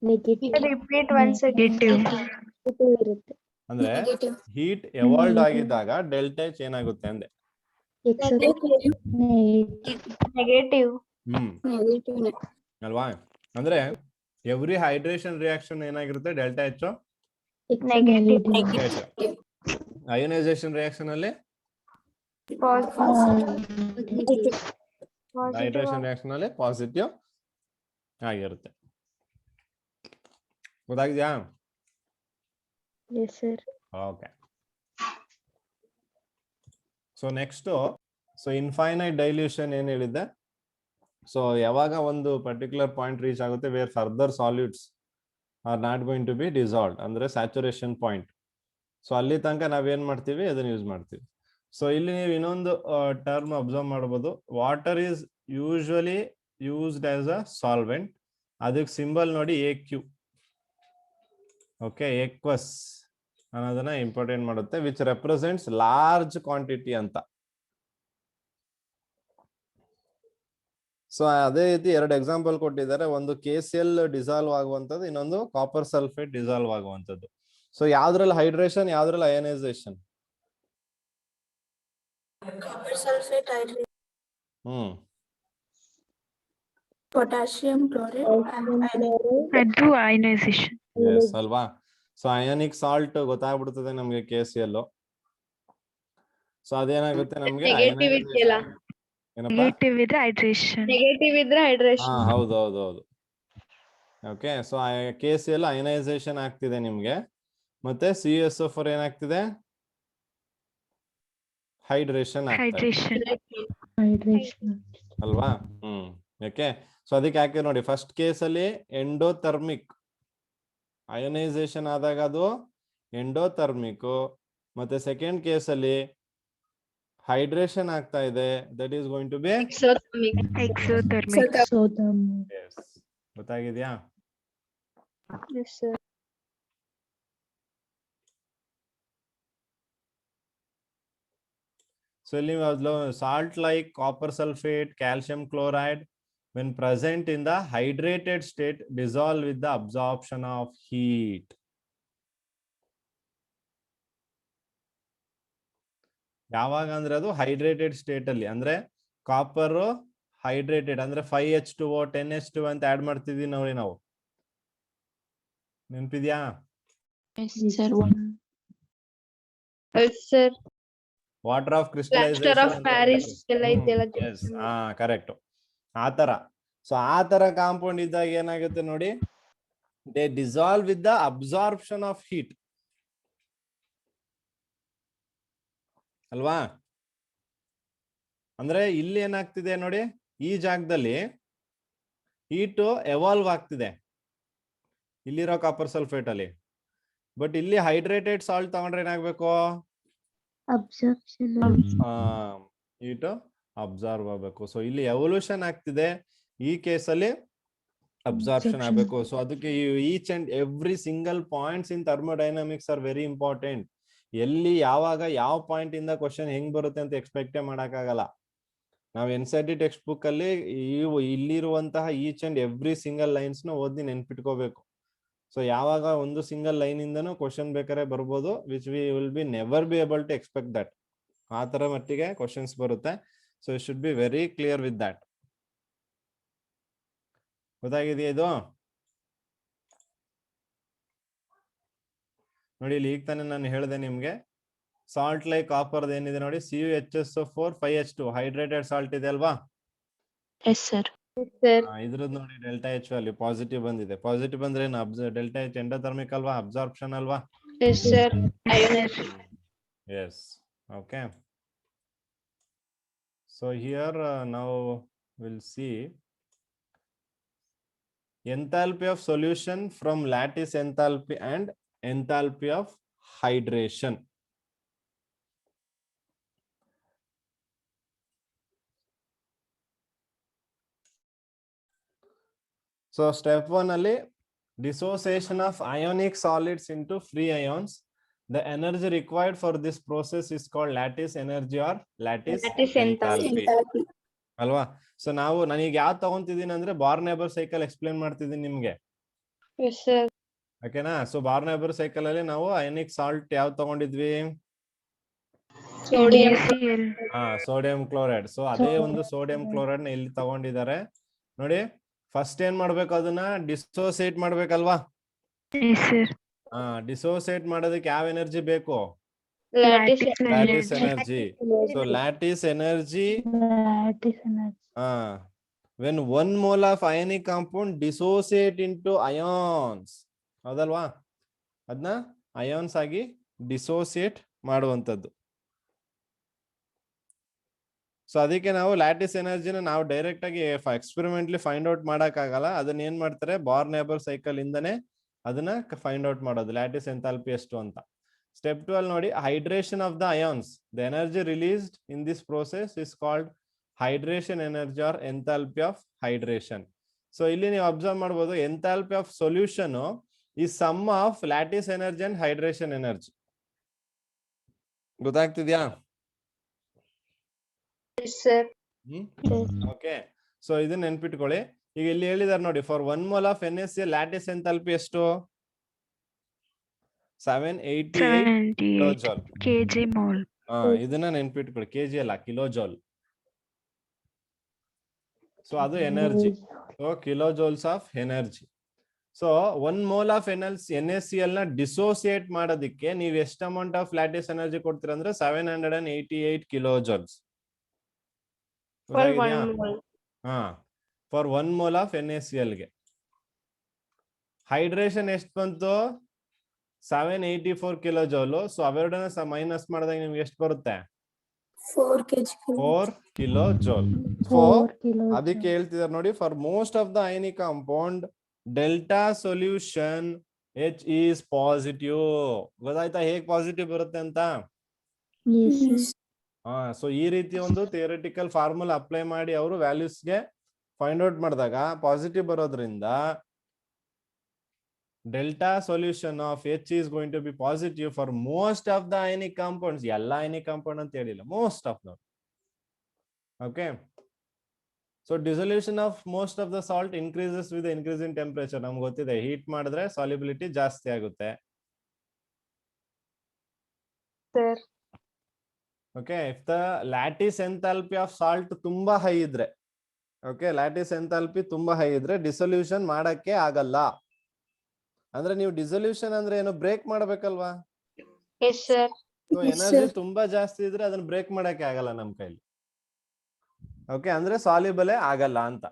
Repeat once again. ಅಂದ್ರೆ ಹೀಟ್ ಎವಾಲ್ವ್ ಆಗಿದ್ದಾಗ ಡೆಲ್ಟಾ ಎಚ್ ಏನಾಗುತ್ತೆ ಅಂದೆ? Negative. ಅಲ್ವಾ? ಅಂದ್ರೆ ಎವ್ರಿ ಹೈಡ್ರೇಷನ್ ರಿಯಾಕ್ಷನ್ ಏನಾಗಿರುತ್ತೆ? Delta H Negative. Ionisation reaction ಅಲ್ಲಿ ಹೈಡ್ರೇಷನ್ ರಿಯಾಕ್ಷನ್ ಅಲ್ಲಿ ಪಾಸಿಟಿವ್ ಆಗಿರುತ್ತೆ. ಗೊತ್ತಾಗಿದ್ಯಾ? Yes, sir. Okay, so next, so infinite dilution ಏನ್ ಹೇಳಿದ್ದೆ? ಸೊ ಯಾವಾಗ ಒಂದು ಪರ್ಟಿಕ್ಯುಲರ್ ಪಾಯಿಂಟ್ ರೀಚ್ ಆಗುತ್ತೆ where further solutes are not going to be dissolved ಅಂದ್ರೆ ಸ್ಯಾಚುರೇಷನ್ ಪಾಯಿಂಟ್. ಸೊ ಅಲ್ಲಿ ತನಕ ನಾವೇನ್ ಮಾಡ್ತೀವಿ ಅದನ್ನ ಯೂಸ್ ಮಾಡ್ತೀವಿ. ಸೊ ಇಲ್ಲಿ ನೀವು ಇನ್ನೊಂದು ಟರ್ಮ್ ಅಬ್ಸರ್ವ್ ಮಾಡ್ಬೋದು. Water is usually used as a solvent. ಅದಕ್ಕೆ ಸಿಂಬಲ್ ನೋಡಿ AQ. ಓಕೆ, ಎಕ್ವಸ್ ಅನ್ನೋದನ್ನ ಇಂಪಾರ್ಟೆಂಟ್ ಮಾಡುತ್ತೆ, ವಿಚ್ ರೆಪ್ರೆಸೆಂಟ್ಸ್ ಲಾರ್ಜ್ ಕ್ವಾಂಟಿಟಿ ಅಂತ. ಸೊ ಅದೇ ರೀತಿ 2 ಎಕ್ಸಾಂಪಲ್ ಕೊಟ್ಟಿದ್ದಾರೆ. ಒಂದು KCl ಡಿಸಾಲ್ವ್ ಆಗುವಂಥದ್ದು, ಇನ್ನೊಂದು ಕಾಪರ್ ಸಲ್ಫೇಟ್ ಡಿಸಾಲ್ವ್ ಆಗುವಂಥದ್ದು. ಸೊ ಯಾವ್ದ್ರಲ್ಲಿ ಹೈಡ್ರೇಷನ್, ಯಾವ್ದ್ರಲ್ಲಿ ionisation? Copper sulfate hydration, potassium chloride and ಅದು ಅಯನೈಸೇಷನ್. ಎಸ್ ಅಲ್ವಾ? ಸೊ ಅಯಾನಿಕ್ ಸಾಲ್ಟ್ ಗೊತ್ತಾಗ್ಬಿಡ್ತದೆ ನಮ್ಗೆ KCl. ಸೊ ಅದೇನಾಗುತ್ತೆ ನಮ್ಗೆ ನೆಗೆಟಿವ್ ಇದೆಯಲ್ಲ, ಏನಪ್ಪಾ? ನೆಗೆಟಿವ್ ಇದ್ರೆ ಹೈಡ್ರೇಷನ್. ನೆಗೆಟಿವ್ ಇದ್ರೆ ಹೈಡ್ರೇಷನ್. ಹೌದು ಹೌದು ಹೌದು. ಓಕೆ, ಸೊ KCl ಅಯನೈಸೇಷನ್ ಆಗ್ತಿದೆ ನಿಮ್ಗೆ, ಮತ್ತೆ CSO4 ಏನಾಗ್ತಿದೆ? ಹೈಡ್ರೇಷನ್ ಆಗ್ತಿದೆ ಹೈಡ್ರೇಷನ್. hydration. ಅಲ್ವಾ? ಓಕೆ, ಸೊ ಅದಕ್ಕೆ ಯಾಕೆ ನೋಡಿ, ಫಸ್ಟ್ ಕೇಸಲ್ಲಿ ಎಂಡೋಥರ್ಮಿಕ್ ಅಯನೈಸೇಷನ್ ಆದಾಗ ಅದು ಎಂಡೋಥರ್ಮಿಕ್, ಮತ್ತೆ ಸೆಕೆಂಡ್ ಕೇಸಲ್ಲಿ ಹೈಡ್ರೇಷನ್ ಆಗ್ತಾ ಇದೆ, that is going to be exothermic. So the ಗೊತ್ತಾಗಿದ್ಯಾ? Yes, sir. So salt like copper sulfate, calcium chloride, when present in the hydrated state, dissolve with the absorption of heat. ಯಾವಾಗ ಅಂದ್ರೆ ಅದು hydrated state ಅಲ್ಲಿ, ಅಂದ್ರೆ copper hydrated ಅಂದ್ರೆ 5H2O 10H2 ಅಂತ add ಮಾಡ್ತಿದ್ವಿ ನೋಡಿ ನಾವು, ನೆನಪಿದ್ಯಾ? Yes, sir. Water of Plaster of Paris ಎಲ್ಲ ಇದೆಯಲ್ಲ. ಕರೆಕ್ಟ್, ಆತರ. ಸೊ ಆತರ ಕಾಂಪೌಂಡ್ ಇದ್ದಾಗ ಏನಾಗುತ್ತೆ ನೋಡಿ, they dissolve with the absorption of heat ಅಲ್ವಾ? ಅಂದ್ರೆ ಇಲ್ಲಿ ಏನಾಗ್ತಿದೆ ನೋಡಿ, ಈ ಜಾಗದಲ್ಲಿ ಹೀಟ್ ಎವಾಲ್ವ್ ಆಗ್ತಿದೆ ಇಲ್ಲಿರೋ ಕಾಪರ್ ಸಲ್ಫೇಟ್ ಅಲ್ಲಿ. ಬಟ್ ಇಲ್ಲಿ ಹೈಡ್ರೇಟೆಡ್ ಸಾಲ್ಟ್ ತಗೊಂಡ್ರೆ ಏನಾಗ್ಬೇಕು? absorption. ಹೀಟ್ ಅಬ್ಸಾರ್ವ್ ಆಗ್ಬೇಕು. ಸೊ ಇಲ್ಲಿ ಎವಲ್ಯೂಷನ್ ಆಗ್ತಿದೆ, ಈ ಕೇಸಲ್ಲಿ ಅಬ್ಸಾರ್ಪ್ಷನ್ ಆಗ್ಬೇಕು. ಸೊ ಅದಕ್ಕೆ each and every single points in thermodynamics are very important. ಎಲ್ಲಿ ಯಾವಾಗ ಯಾವ ಪಾಯಿಂಟ್ ಇಂದ ಕ್ವಶನ್ ಹೆಂಗ್ ಬರುತ್ತೆ ಅಂತ ಎಕ್ಸ್ಪೆಕ್ಟೇ ಮಾಡಕ್ಕಾಗಲ್ಲ. ನಾವು NCERT ಟೆಕ್ಸ್ಟ್ ಬುಕ್ ಅಲ್ಲಿ ಇಲ್ಲಿರುವಂತಹ each and every single lines ನ ಓದಿ ನೆನ್ಪಿಟ್ಕೋಬೇಕು. ಸೊ ಯಾವಾಗ ಒಂದು ಸಿಂಗಲ್ ಲೈನ್ ಇಂದನೂ ಕ್ವಶನ್ ಬೇಕಾದ್ರೆ ಬರ್ಬೋದು, which we will be never be able to expect that. ಆ ತರ ಮಟ್ಟಿಗೆ ಕ್ವಶನ್ಸ್ ಬರುತ್ತೆ. So you should be very clear with that. ಗೊತ್ತಾಗಿದೆಯಾ ಇದು? ನೋಡಿ ಇಲ್ಲಿ ಈಗ ತಾನೇ ನಾನು ಹೇಳಿದೆ ನಿಮ್ಗೆ, ಸಾಲ್ಟ್ ಲೈಕ್ ಕಾಪರ್ ಏನಿದೆ ನೋಡಿ, CuHSO4 5H2 ಹೈಡ್ರೇಟೆಡ್ ಸಾಲ್ಟ್ ಇದೆ ಅಲ್ವಾ? Yes, sir. ಇದ್ರದ್ದು ನೋಡಿ ΔH ವ್ಯಾಲ್ಯೂ ಪಾಸಿಟಿವ್ ಬಂದಿದೆ. ಪಾಸಿಟಿವ್ ಬಂದ್ರೆ ಏನು? ΔH ಎಂಡೋಥರ್ಮಿಕ್ ಅಲ್ವಾ, ಅಬ್ಸಾರ್ಪ್ಷನ್ ಅಲ್ವಾ? Yes, sir. Yes. Okay. So here now we'll see enthalpy of solution from lattice enthalpy and enthalpy of hydration. So step 1 ಅಲ್ಲಿ dissociation of ionic solids into free ions. The energy required for this process is called lattice energy or lattice enthalpy. ಅಲ್ವಾ? So ನಾನೀಗ ಯಾವ್ದು ತಗೊಂತಿದ್ದೀನಿ ಅಂದ್ರೆ Born-Haber cycle explain ಮಾಡ್ತಿದ್ದೀನಿ ನಿಮ್ಗೆ. Yes, sir. ಓಕೆನಾ? So Born-Haber cycle ಅಲ್ಲಿ ನಾವು ಅಯಾನಿಕ್ ಸಾಲ್ಟ್ ಯಾವ್ದು ತಗೊಂಡಿದ್ವಿ? Sodium chloride. ಸೊ ಅದೇ ಒಂದು ಸೋಡಿಯಂ ಕ್ಲೋರೈಡ್ ನ ಇಲ್ಲಿ ತಗೊಂಡಿದ್ದಾರೆ ನೋಡಿ. ಫಸ್ಟ್ ಏನ್ ಮಾಡ್ಬೇಕು, ಅದನ್ನ ಡಿಸೋಸಿಯೇಟ್ ಮಾಡ್ಬೇಕಲ್ವಾ? ಡಿಸೋಸಿಯೇಟ್ ಮಾಡೋದಕ್ಕೆ ಯಾವ ಎನರ್ಜಿ ಬೇಕು? Lattice energy. So lattice energy when 1 mole of ionic compound dissociate into ions, ಹೌದಲ್ವಾ? ಅದನ್ನ ಅಯಾನ್ಸ್ ಆಗಿ ಡಿಸೋಸಿಯೇಟ್ ಮಾಡುವಂತದ್ದು. ಸೊ ಅದಕ್ಕೆ ನಾವು ಲ್ಯಾಟಿಸ್ ಎನರ್ಜಿನ ನಾವು ಡೈರೆಕ್ಟ್ ಆಗಿ ಎಕ್ಸ್ಪೆರಿಮೆಂಟ್ಲಿ ಫೈಂಡ್ ಔಟ್ ಮಾಡಕ್ ಆಗಲ್ಲ. ಅದನ್ನ ಏನ್ ಮಾಡ್ತಾರೆ, ಬಾರ್ನ್ ಹೇಬರ್ ಸೈಕಲ್ ಇಂದನೇ ಅದನ್ನ ಫೈಂಡ್ ಔಟ್ ಮಾಡೋದು ಲ್ಯಾಟಿಸ್ ಎಂಥಾಲ್ಪಿ ಎಷ್ಟು ಅಂತ. ಸ್ಟೆಪ್ 12 ನೋಡಿ, hydration of the ions. The energy released in this process is called hydration energy or enthalpy of hydration. So ಇಲ್ಲಿ ನೀವು ಅಬ್ಸರ್ವ್ ಮಾಡ್ಬೋದು, ಎಂಥಾಲ್ಪಿ ಆಫ್ ಸೊಲ್ಯೂಷನ್ ಈ sum of lattice energy and hydration energy. ಗೊತ್ತಾಗ್ತಿದ್ಯಾ? Yes, sir. Okay, so ಇದನ್ನ ನೆನ್ಪಿಟ್ಕೊಳ್ಳಿ. ಈಗ ಇಲ್ಲಿ ಹೇಳಿದಾರೆ ನೋಡಿ, for 1 mole of NaCl lattice enthalpy ಎಷ್ಟು? 788 ಕಿಲೋಜೌಲ್ kg mole. ಇದನ್ನ ನೆನ್ಪಿಟ್ಕೊಳ್ಳಿ, ಕೆಜಿ ಅಲ್ಲ, ಕಿಲೋಜೌಲ್. ಸೊ ಅದು energy. So kilojoules of energy. So 1 mole of NaCl ನ ಡಿಸೋಸಿಯೇಟ್ ಮಾಡೋದಕ್ಕೆ ನೀವು ಎಷ್ಟು ಅಮೌಂಟ್ ಆಫ್ ಲ್ಯಾಟಿಸ್ ಎನರ್ಜಿ ಕೊಡ್ತೀರಾ ಅಂದ್ರೆ 788 ಕಿಲೋಜೌಲ್ಸ್. For 1 mole. ಹಾ, ಫಾರ್ 1 mole ಆಫ್ NaCl ಗೆ. ಹೈಡ್ರೇಷನ್ ಎಷ್ಟು ಬಂತು? 784 ಕಿಲೋಜೌಲ್. ಸೊ ಅವೆರಡನ್ನ ಮೈನಸ್ ಮಾಡಿದಾಗ ನಿಮ್ಗೆ ಎಷ್ಟು ಬರುತ್ತೆ? 4 kg. 4 ಕಿಲೋಜೌಲ್. So 4 kilo. ಅದಕ್ಕೆ ಹೇಳ್ತಿದಾರೆ ನೋಡಿ, for most of the ionic compound delta solution H is positive. ಗೊತ್ತಾಯ್ತಾ ಹೇಗ್ ಪಾಸಿಟಿವ್ ಬರುತ್ತೆ ಅಂತ? Yes. ಸೊ ಈ ರೀತಿ ಒಂದು ಥಿಯರಿಟಿಕಲ್ ಫಾರ್ಮುಲಾ ಅಪ್ಲೈ ಮಾಡಿ ಅವರು ವ್ಯಾಲ್ಯೂಸ್ಗೆ ಫೈಂಡ್ ಔಟ್ ಮಾಡಿದಾಗ ಪಾಸಿಟಿವ್ ಬರೋದ್ರಿಂದ delta solution of H is going to be positive for most of the ionic compounds. ಎಲ್ಲ ಅಯನಿಕ್ ಕಾಂಪೌಂಡ್ ಅಂತ ಹೇಳಿಲ್ಲ, most of them. Okay, so dissolution of most of the salt increases with increase in temperature. ನಮ್ಗೆ ಗೊತ್ತಿದೆ, heat ಮಾಡಿದ್ರೆ solubility ಜಾಸ್ತಿ ಆಗುತ್ತೆ. Sir. Okay, if the lattice enthalpy of salt ತುಂಬಾ high ಇದ್ರೆ, ಓಕೆ, ಲ್ಯಾಟಿಸ್ ಎಂಥಾಲ್ಪಿ ತುಂಬಾ ಹೈ ಇದ್ರೆ dissolution ಮಾಡಕ್ಕೆ ಆಗಲ್ಲ. ಅಂದ್ರೆ ನೀವು ಡಿಸೊಲ್ಯೂಷನ್ ಅಂದ್ರೆ ಏನು, ಬ್ರೇಕ್ ಮಾಡ್ಬೇಕಲ್ವಾ? Yes, sir. ಸೊ ಎನರ್ಜಿ ತುಂಬಾ ಜಾಸ್ತಿ ಇದ್ರೆ ಅದನ್ನ ಬ್ರೇಕ್ ಮಾಡಕ್ಕೆ ಆಗಲ್ಲ ನಮ್ ಕೈಲಿ. ಓಕೆ, ಅಂದ್ರೆ ಸಾಲ್ಯುಬಲೇ ಆಗಲ್ಲ ಅಂತ.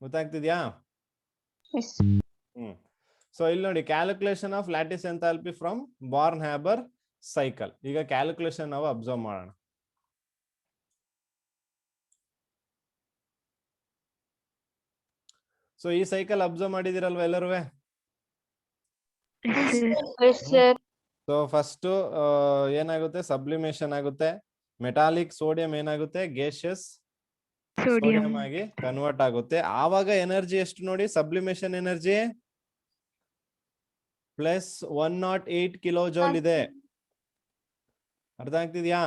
ಗೊತ್ತಾಗ್ತಿದ್ಯಾ? Yes. ಸೊ ಇಲ್ಲಿ ನೋಡಿ, calculation of lattice enthalpy from Born Haber cycle. ಈಗ ಕ್ಯಾಲ್ಕುಲೇಷನ್ ನಾವು ಅಬ್ಸರ್ವ್ ಮಾಡೋಣ. ಸೊ ಈ ಸೈಕಲ್ ಅಬ್ಸರ್ವ್ ಮಾಡಿದಿರಲ್ವಾ ಎಲ್ಲರೂ? Yes, sir. ಸೊ ಫಸ್ಟ್ ಏನಾಗುತ್ತೆ, ಸಬ್ಲಿಮೇಷನ್ ಆಗುತ್ತೆ. ಮೆಟಾಲಿಕ್ ಸೋಡಿಯಂ ಏನಾಗುತ್ತೆ, ಗೇಷಿಯಸ್ ಸೋಡಿಯಂ ಆಗಿ ಕನ್ವರ್ಟ್ ಆಗುತ್ತೆ. ಆವಾಗ ಎನರ್ಜಿ ಎಷ್ಟು ನೋಡಿ, ಸಬ್ಲಿಮೇಷನ್ ಎನರ್ಜಿ ಪ್ಲಸ್ 108 ಕಿಲೋಜೌಲ್ ಇದೆ. ಅರ್ಥ ಆಗ್ತಿದ್ಯಾ?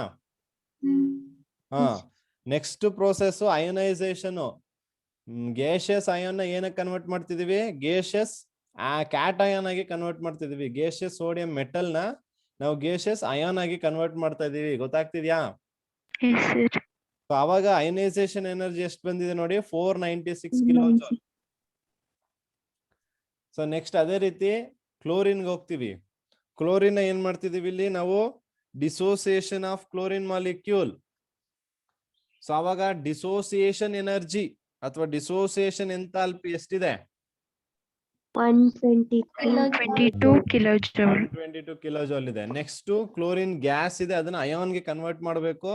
ಹಾ, next process ionisation. Gaseous ion ಏನಕ್ಕೆ ಕನ್ವರ್ಟ್ ಮಾಡ್ತಿದೀವಿ? ಗೇಷಿಯಸ್ ಕ್ಯಾಟ್ ಅಯಾನ್ ಆಗಿ ಕನ್ವರ್ಟ್ ಮಾಡ್ತಿದೀವಿ. ಗೇಷಿಯಸ್ ಸೋಡಿಯಂ ಮೆಟಲ್ ನ ನಾವು ಗೇಷಿಯಸ್ ಅಯಾನ್ ಆಗಿ ಕನ್ವರ್ಟ್ ಮಾಡ್ತಾ ಇದೀವಿ. ಗೊತ್ತಾಗ್ತಿದ್ಯಾ? ಆವಾಗ ಅಯನೈಸೇಷನ್ ಎನರ್ಜಿ ಎಷ್ಟು ಬಂದಿದೆ ನೋಡಿ, 496 ಕಿಲೋಜೌಲ್. ಸೊ ನೆಕ್ಸ್ಟ್ ಅದೇ ರೀತಿ ಕ್ಲೋರಿನ್ ಹೋಗ್ತೀವಿ. ಕ್ಲೋರಿನ್ ಏನ್ ಮಾಡ್ತಿದೀವಿ ಇಲ್ಲಿ ನಾವು, dissociation of chlorine molecule. So ಅವಾಗ ಡಿಸೋಸಿಯೇಷನ್ ಎನರ್ಜಿ ಅಥವಾ ಡಿಸೋಸಿಯೇಷನ್ ಎಂಥಾಲ್ಪಿ ಎಷ್ಟಿದೆ? 122 kilojoule. 122 ಕಿಲೋಜೌಲ್ ಇದೆ. ನೆಕ್ಸ್ಟ್ ಕ್ಲೋರಿನ್ ಗ್ಯಾಸ್ ಇದೆ, ಅದನ್ನ ಅಯಾನ್ ಗೆ ಕನ್ವರ್ಟ್ ಮಾಡಬೇಕು.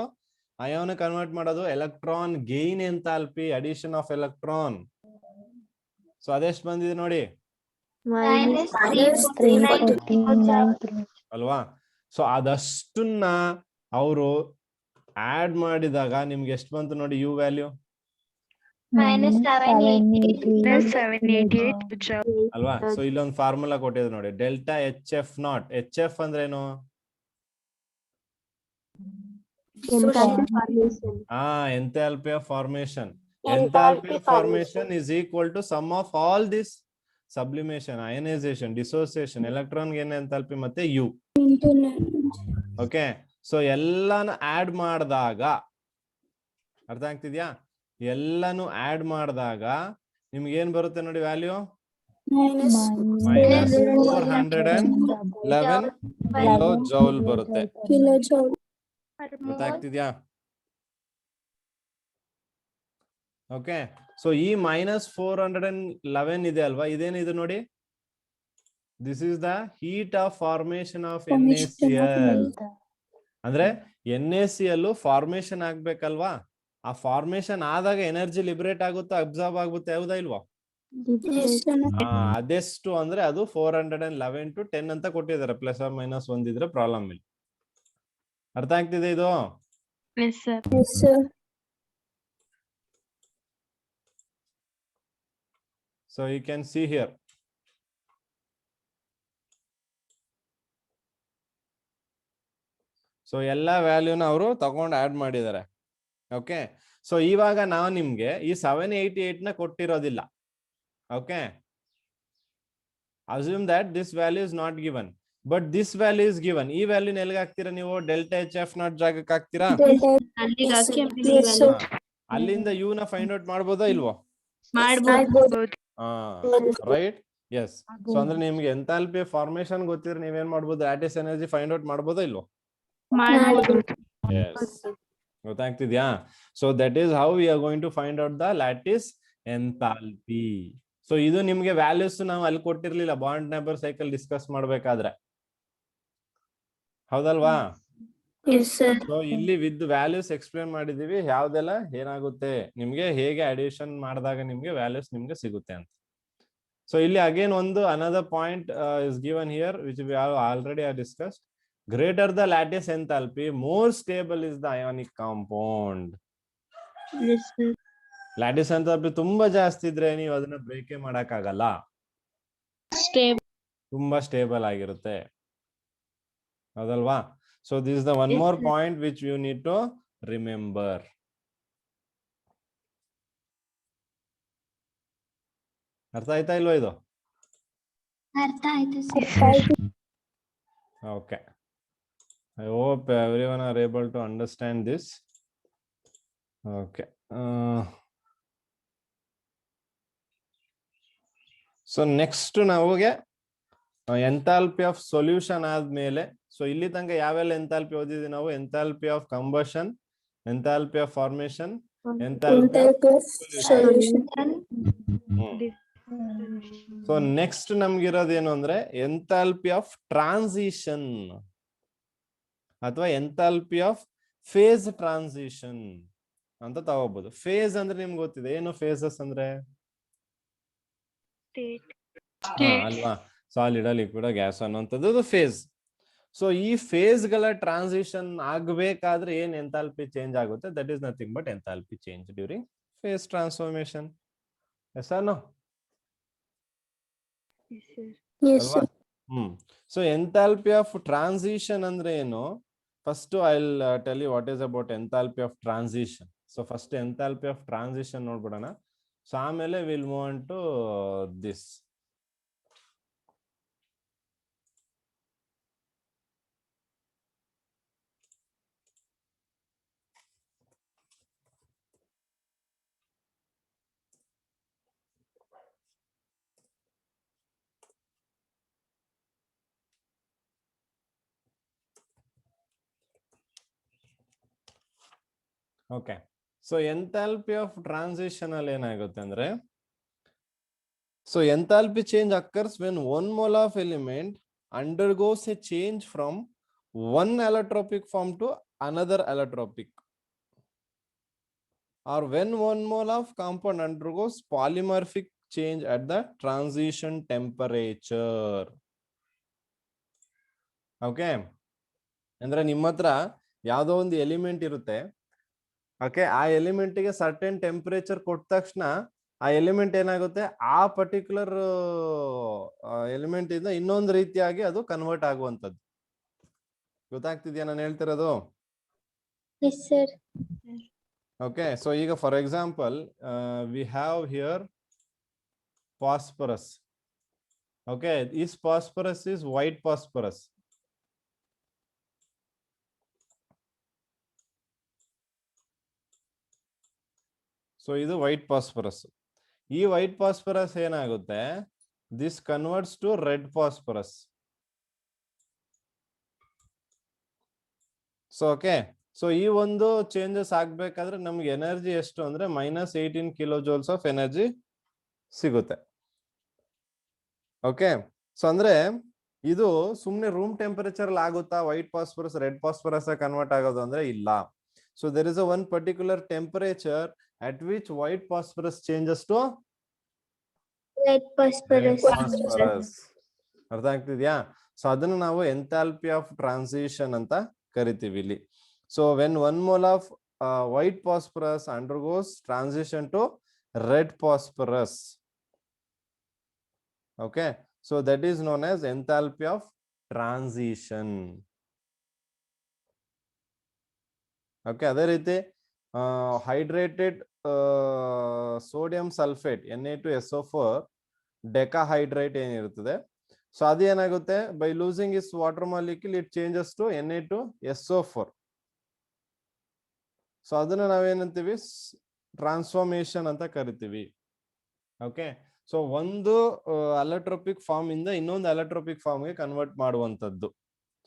ಅಯಾನ್ ಕನ್ವರ್ಟ್ ಮಾಡೋದು electron gain enthalpy, addition of electron. So ಅದೆಷ್ಟು ಬಂದಿದೆ ನೋಡಿ ಅಲ್ವಾ? ಸೊ ಅದಷ್ಟನ್ನ ಅವರು ಆಡ್ ಮಾಡಿದಾಗ ನಿಮ್ಗೆ ಎಷ್ಟು ಬಂತು ನೋಡಿ, ಯು ವ್ಯಾಲ್ಯೂ -788 joule. ಅಲ್ವಾ? ಸೊ ಇಲ್ಲೊಂದು ಫಾರ್ಮುಲಾ ಕೊಟ್ಟಿದೆ ನೋಡಿ, ಡೆಲ್ಟಾ HF0. HF ಅಂದ್ರೇನು? Enthalpy of formation. Enthalpy of formation is equal to sum of all this sublimation, ionization, dissociation, electron gain enthalpy ಮತ್ತೆ U. ಓಕೆ, ಸೊ ಎಲ್ಲಾನು ಆಡ್ ಮಾಡಿದಾಗ, ಅರ್ಥ ಆಗ್ತಿದ್ಯಾ? ಎಲ್ಲಾನು ಆಡ್ ಮಾಡಿದಾಗ ನಿಮ್ಗೆ ಏನ್ ಬರುತ್ತೆ ನೋಡಿ ವ್ಯಾಲ್ಯೂ, -411 ಕಿಲೋಜೌಲ್ ಬರುತ್ತೆ. ಗೊತ್ತಾಗ್ತಿದ್ಯಾ? ಓಕೆ, ಸೊ ಈ -411 ಇದೆ ಅಲ್ವಾ, ಇದೇನಿದೆ ನೋಡಿ, this is the heat of formation of NaCl. ಅಂದ್ರೆ NaC ಅಲ್ಲೂ ಫಾರ್ಮೇಶನ್ ಆಗ್ಬೇಕಲ್ವಾ, ಆ ಫಾರ್ಮೇಶನ್ ಆದಾಗ ಎನರ್ಜಿ ಲಿಬರೇಟ್ ಆಗುತ್ತಾ ಅಬ್ಸಾರ್ಬ್ ಆಗುತ್ತೆ, ಹೌದಾ ಇಲ್ವಾ? Yes, sir. ಅದೆಷ್ಟು ಅಂದ್ರೆ ಅದು 411 to 10 ಅಂತ ಕೊಟ್ಟಿದ್ದಾರೆ, +or- 1 ಇದ್ರೆ ಪ್ರಾಬ್ಲಮ್ ಇಲ್ಲ. ಅರ್ಥ ಆಗ್ತಿದೆ ಇದು? Yes, sir. Yes, sir. So you can see here. So ಎಲ್ಲ ವ್ಯಾಲ್ಯೂನ ಅವರು ತಗೊಂಡು ಆಡ್ ಮಾಡಿದ್ದಾರೆ. ಓಕೆ, ಸೊ ಇವಾಗ ನಾವು ನಿಮ್ಗೆ ಈ 788 ನ ಕೊಟ್ಟಿರೋದಿಲ್ಲ. Okay, assume that this value is not given, but this value is given. ಈ ವ್ಯಾಲ್ಯೂನ ಎಲ್ಲಿಗೆ ಹಾಕ್ತೀರಾ ನೀವು? ΔHF0 ಜಾಗಕ್ಕೆ ಹಾಕ್ತೀರಾ? ಅಲ್ಲಿಗೆ ಹಾಕಿ ಆಮೇಲೆ Yes, sir. ಅಲ್ಲಿಂದ ಯು ನ ಫೈಂಡ್ ಔಟ್ ಮಾಡ್ಬೋದಾ ಇಲ್ವೋ? ಮಾಡ್ಬೋದು. Right, S. ಸೊ ಅಂದ್ರೆ ನಿಮ್ಗೆ ಎಂಥಾಲ್ಪಿ ಫಾರ್ಮೇಶನ್ ಗೊತ್ತಿದ್ರೆ ನೀವೇನ್ ಮಾಡ್ಬೋದು? ಲ್ಯಾಟಿಸ್ ಎನರ್ಜಿ ಫೈಂಡ್ ಔಟ್ ಮಾಡ್ಬೋದಾ ಇಲ್ವೋ? ಮಾಡ್ಬೋದು. Yes. ಗೊತ್ತಾಗ್ತಿದ್ಯಾ? So that is how we are going to find out the lattice enthalpy. So ಇದು ನಿಮ್ಗೆ ವ್ಯಾಲ್ಯೂಸ್ ನಾವು ಅಲ್ಲಿ ಕೊಟ್ಟಿರ್ಲಿಲ್ಲ ಬಾಂಡ್ ನೆಂಬರ್ ಸೈಕಲ್ ಡಿಸ್ಕಸ್ ಮಾಡ್ಬೇಕಾದ್ರೆ, ಹೌದಲ್ವಾ? Yes, sir. ಸೊ ಇಲ್ಲಿ ವಿತ್ ವ್ಯಾಲ್ಯೂಸ್ ಎಕ್ಸ್ಪ್ಲೇನ್ ಮಾಡಿದೀವಿ, ಯಾವ್ದೆಲ್ಲ ಏನಾಗುತ್ತೆ ನಿಮ್ಗೆ, ಹೇಗೆ ಅಡಿಷನ್ ಮಾಡಿದಾಗ ನಿಮ್ಗೆ ವ್ಯಾಲ್ಯೂಸ್ ನಿಮ್ಗೆ ಸಿಗುತ್ತೆ ಅಂತ. ಸೊ ಇಲ್ಲಿ ಅಗೇನ್ ಒಂದು another point is given here which we have already discussed. Greater the lattice enthalpy, more stable is the ionic compound. Yes, sir. Lattice enthalpy ತುಂಬಾ ಜಾಸ್ತಿ ಇದ್ರೆ ನೀವು ಅದನ್ನ ಬ್ರೇಕೇ ಮಾಡಕ್ ಆಗಲ್ಲ, ತುಂಬಾ ಸ್ಟೇಬಲ್ ಆಗಿರುತ್ತೆ, ಹೌದಲ್ವಾ? So this is the one more point which you need to remember. ಅರ್ಥ ಆಯ್ತಾ ಇಲ್ವಾ ಇದು? ಅರ್ಥ ಆಯ್ತು sir. Okay. I hope everyone are able to understand this. Okay. So next ನಾವುಗೆ ಎಂಥಾಲ್ಪಿ ಆಫ್ ಸೊಲ್ಯೂಷನ್ ಆದ್ಮೇಲೆ, ಸೊ ಇಲ್ಲಿ ತನಕ ಯಾವೆಲ್ಲ ಎಂಥಾಲ್ಪಿ ಓದಿದ್ವಿ ನಾವು? Enthalpy of combustion, enthalpy of formation, enthalpy of solution. So next ನಮ್ಗಿರೋದೇನು ಅಂದ್ರೆ ಎಂಥಾಲ್ಪಿ ಆಫ್ ಟ್ರಾನ್ಸಿಷನ್ ಅಥವಾ ಎಂಥಾಲ್ಪಿ ಆಫ್ ಫೇಸ್ ಟ್ರಾನ್ಸಿಷನ್ ಅಂತ ತಗೋಬಹುದು. ಫೇಸ್ ಅಂದ್ರೆ ನಿಮ್ಗೆ ಗೊತ್ತಿದೆ ಏನು? ಫೇಸಸ್ ಅಂದ್ರೆ ಅಲ್ವಾ? ಸಾಲಿಡ್, ಲಿಕ್ವಿಡ್, ಗ್ಯಾಸ್ ಅನ್ನುವಂಥದ್ದು ಫೇಸ್. ಸೊ ಈ ಫೇಸ್ ಗಳ ಟ್ರಾನ್ಸಿಷನ್ ಆಗ್ಬೇಕಾದ್ರೆ ಏನ್ ಎಂಥಾಲ್ಪಿ ಚೇಂಜ್ ಆಗುತ್ತೆ? That is nothing but enthalpy change during phase transformation. Yes or no? Yes, sir. So enthalpy of transition ಅಂದ್ರೆ ಏನು? First I will tell you what is about enthalpy of transition. So first enthalpy of transition ನೋಡ್ಬಿಡೋಣ. So ಆಮೇಲೆ will move on to this. Okay, so enthalpy of transition ಅಲ್ಲಿ ಏನಾಗುತ್ತೆ ಅಂದ್ರೆ, so enthalpy change occurs when one mole of element undergoes A change from one allotropic form to another allotropic, or when one mole of compound undergoes polymorphic change at the transition temperature. Okay, ಅಂದ್ರೆ ನಿಮ್ಮ ಹತ್ರ ಯಾವ್ದೋ ಒಂದು element ಇರುತ್ತೆ. Okay, ಆ element ಗೆ certain temperature ಕೊಟ್ಟ ತಕ್ಷಣ ಆ ಎಲಿಮೆಂಟ್ ಏನಾಗುತ್ತೆ, ಆ ಪರ್ಟಿಕ್ಯುಲರ್ ಎಲಿಮೆಂಟ್ ಇಂದ ಇನ್ನೊಂದು ರೀತಿಯಾಗಿ ಅದು ಕನ್ವರ್ಟ್ ಆಗುವಂತದ್ದು. ಗೊತ್ತಾಗ್ತಿದ್ಯಾ ನಾನು ಹೇಳ್ತಿರೋದು? Yes, sir. ಓಕೆ, ಸೊ ಈಗ for example we have here phosphorus. Okay, this phosphorus is white phosphorus. So ಇದು ವೈಟ್ ಫಾಸ್ಫರಸ್. ಈ ವೈಟ್ ಫಾಸ್ಫರಸ್ ಏನಾಗುತ್ತೆ, this converts to red phosphorus. So okay, so ಈ ಒಂದು ಚೇಂಜಸ್ ಆಗ್ಬೇಕಾದ್ರೆ ನಮ್ಗೆ ಎನರ್ಜಿ ಎಷ್ಟು ಅಂದ್ರೆ -18 kilojoules ಆಫ್ ಎನರ್ಜಿ ಸಿಗುತ್ತೆ. ಓಕೆ, ಸೊ ಅಂದ್ರೆ ಇದು ಸುಮ್ನೆ ರೂಮ್ ಟೆಂಪರೇಚರ್ ಅಲ್ಲಿ ಆಗುತ್ತಾ white phosphorus red phosphorus convert ಆಗೋದು ಅಂದ್ರೆ ಇಲ್ಲ. So there is a one particular temperature at which white phosphorus changes to red phosphorus. ಅರ್ಥ ಆಗ್ತಿದ್ಯಾ? ಸೊ ಅದನ್ನ ನಾವು ಎಂಥಾಲ್ಪಿ ಆಫ್ ಟ್ರಾನ್ಸಿಷನ್ ಅಂತ ಕರಿತೀವಿ ಇಲ್ಲಿ. So when 1 mole of white phosphorus undergoes transition to red phosphorus. Okay, so that is known as enthalpy of transition. Okay, ಅದೇ ರೀತಿ hydrated sodium sulfate Na2SO4 decahydrate ಏನಿರ್ತದೆ, ಸೊ ಅದು ಏನಾಗುತ್ತೆ, by losing is water molecule it changes to Na2SO4. So ಅದನ್ನ ನಾವೇನಂತೀವಿ transformation ಅಂತ ಕರಿತೀವಿ. Okay, so ಒಂದು ಅಲೋಟ್ರೋಪಿಕ್ ಫಾರ್ಮ್ ಇಂದ ಇನ್ನೊಂದು ಅಲೋಟ್ರೋಪಿಕ್ ಫಾರ್ಮ್ಗೆ ಕನ್ವರ್ಟ್ ಮಾಡುವಂಥದ್ದು.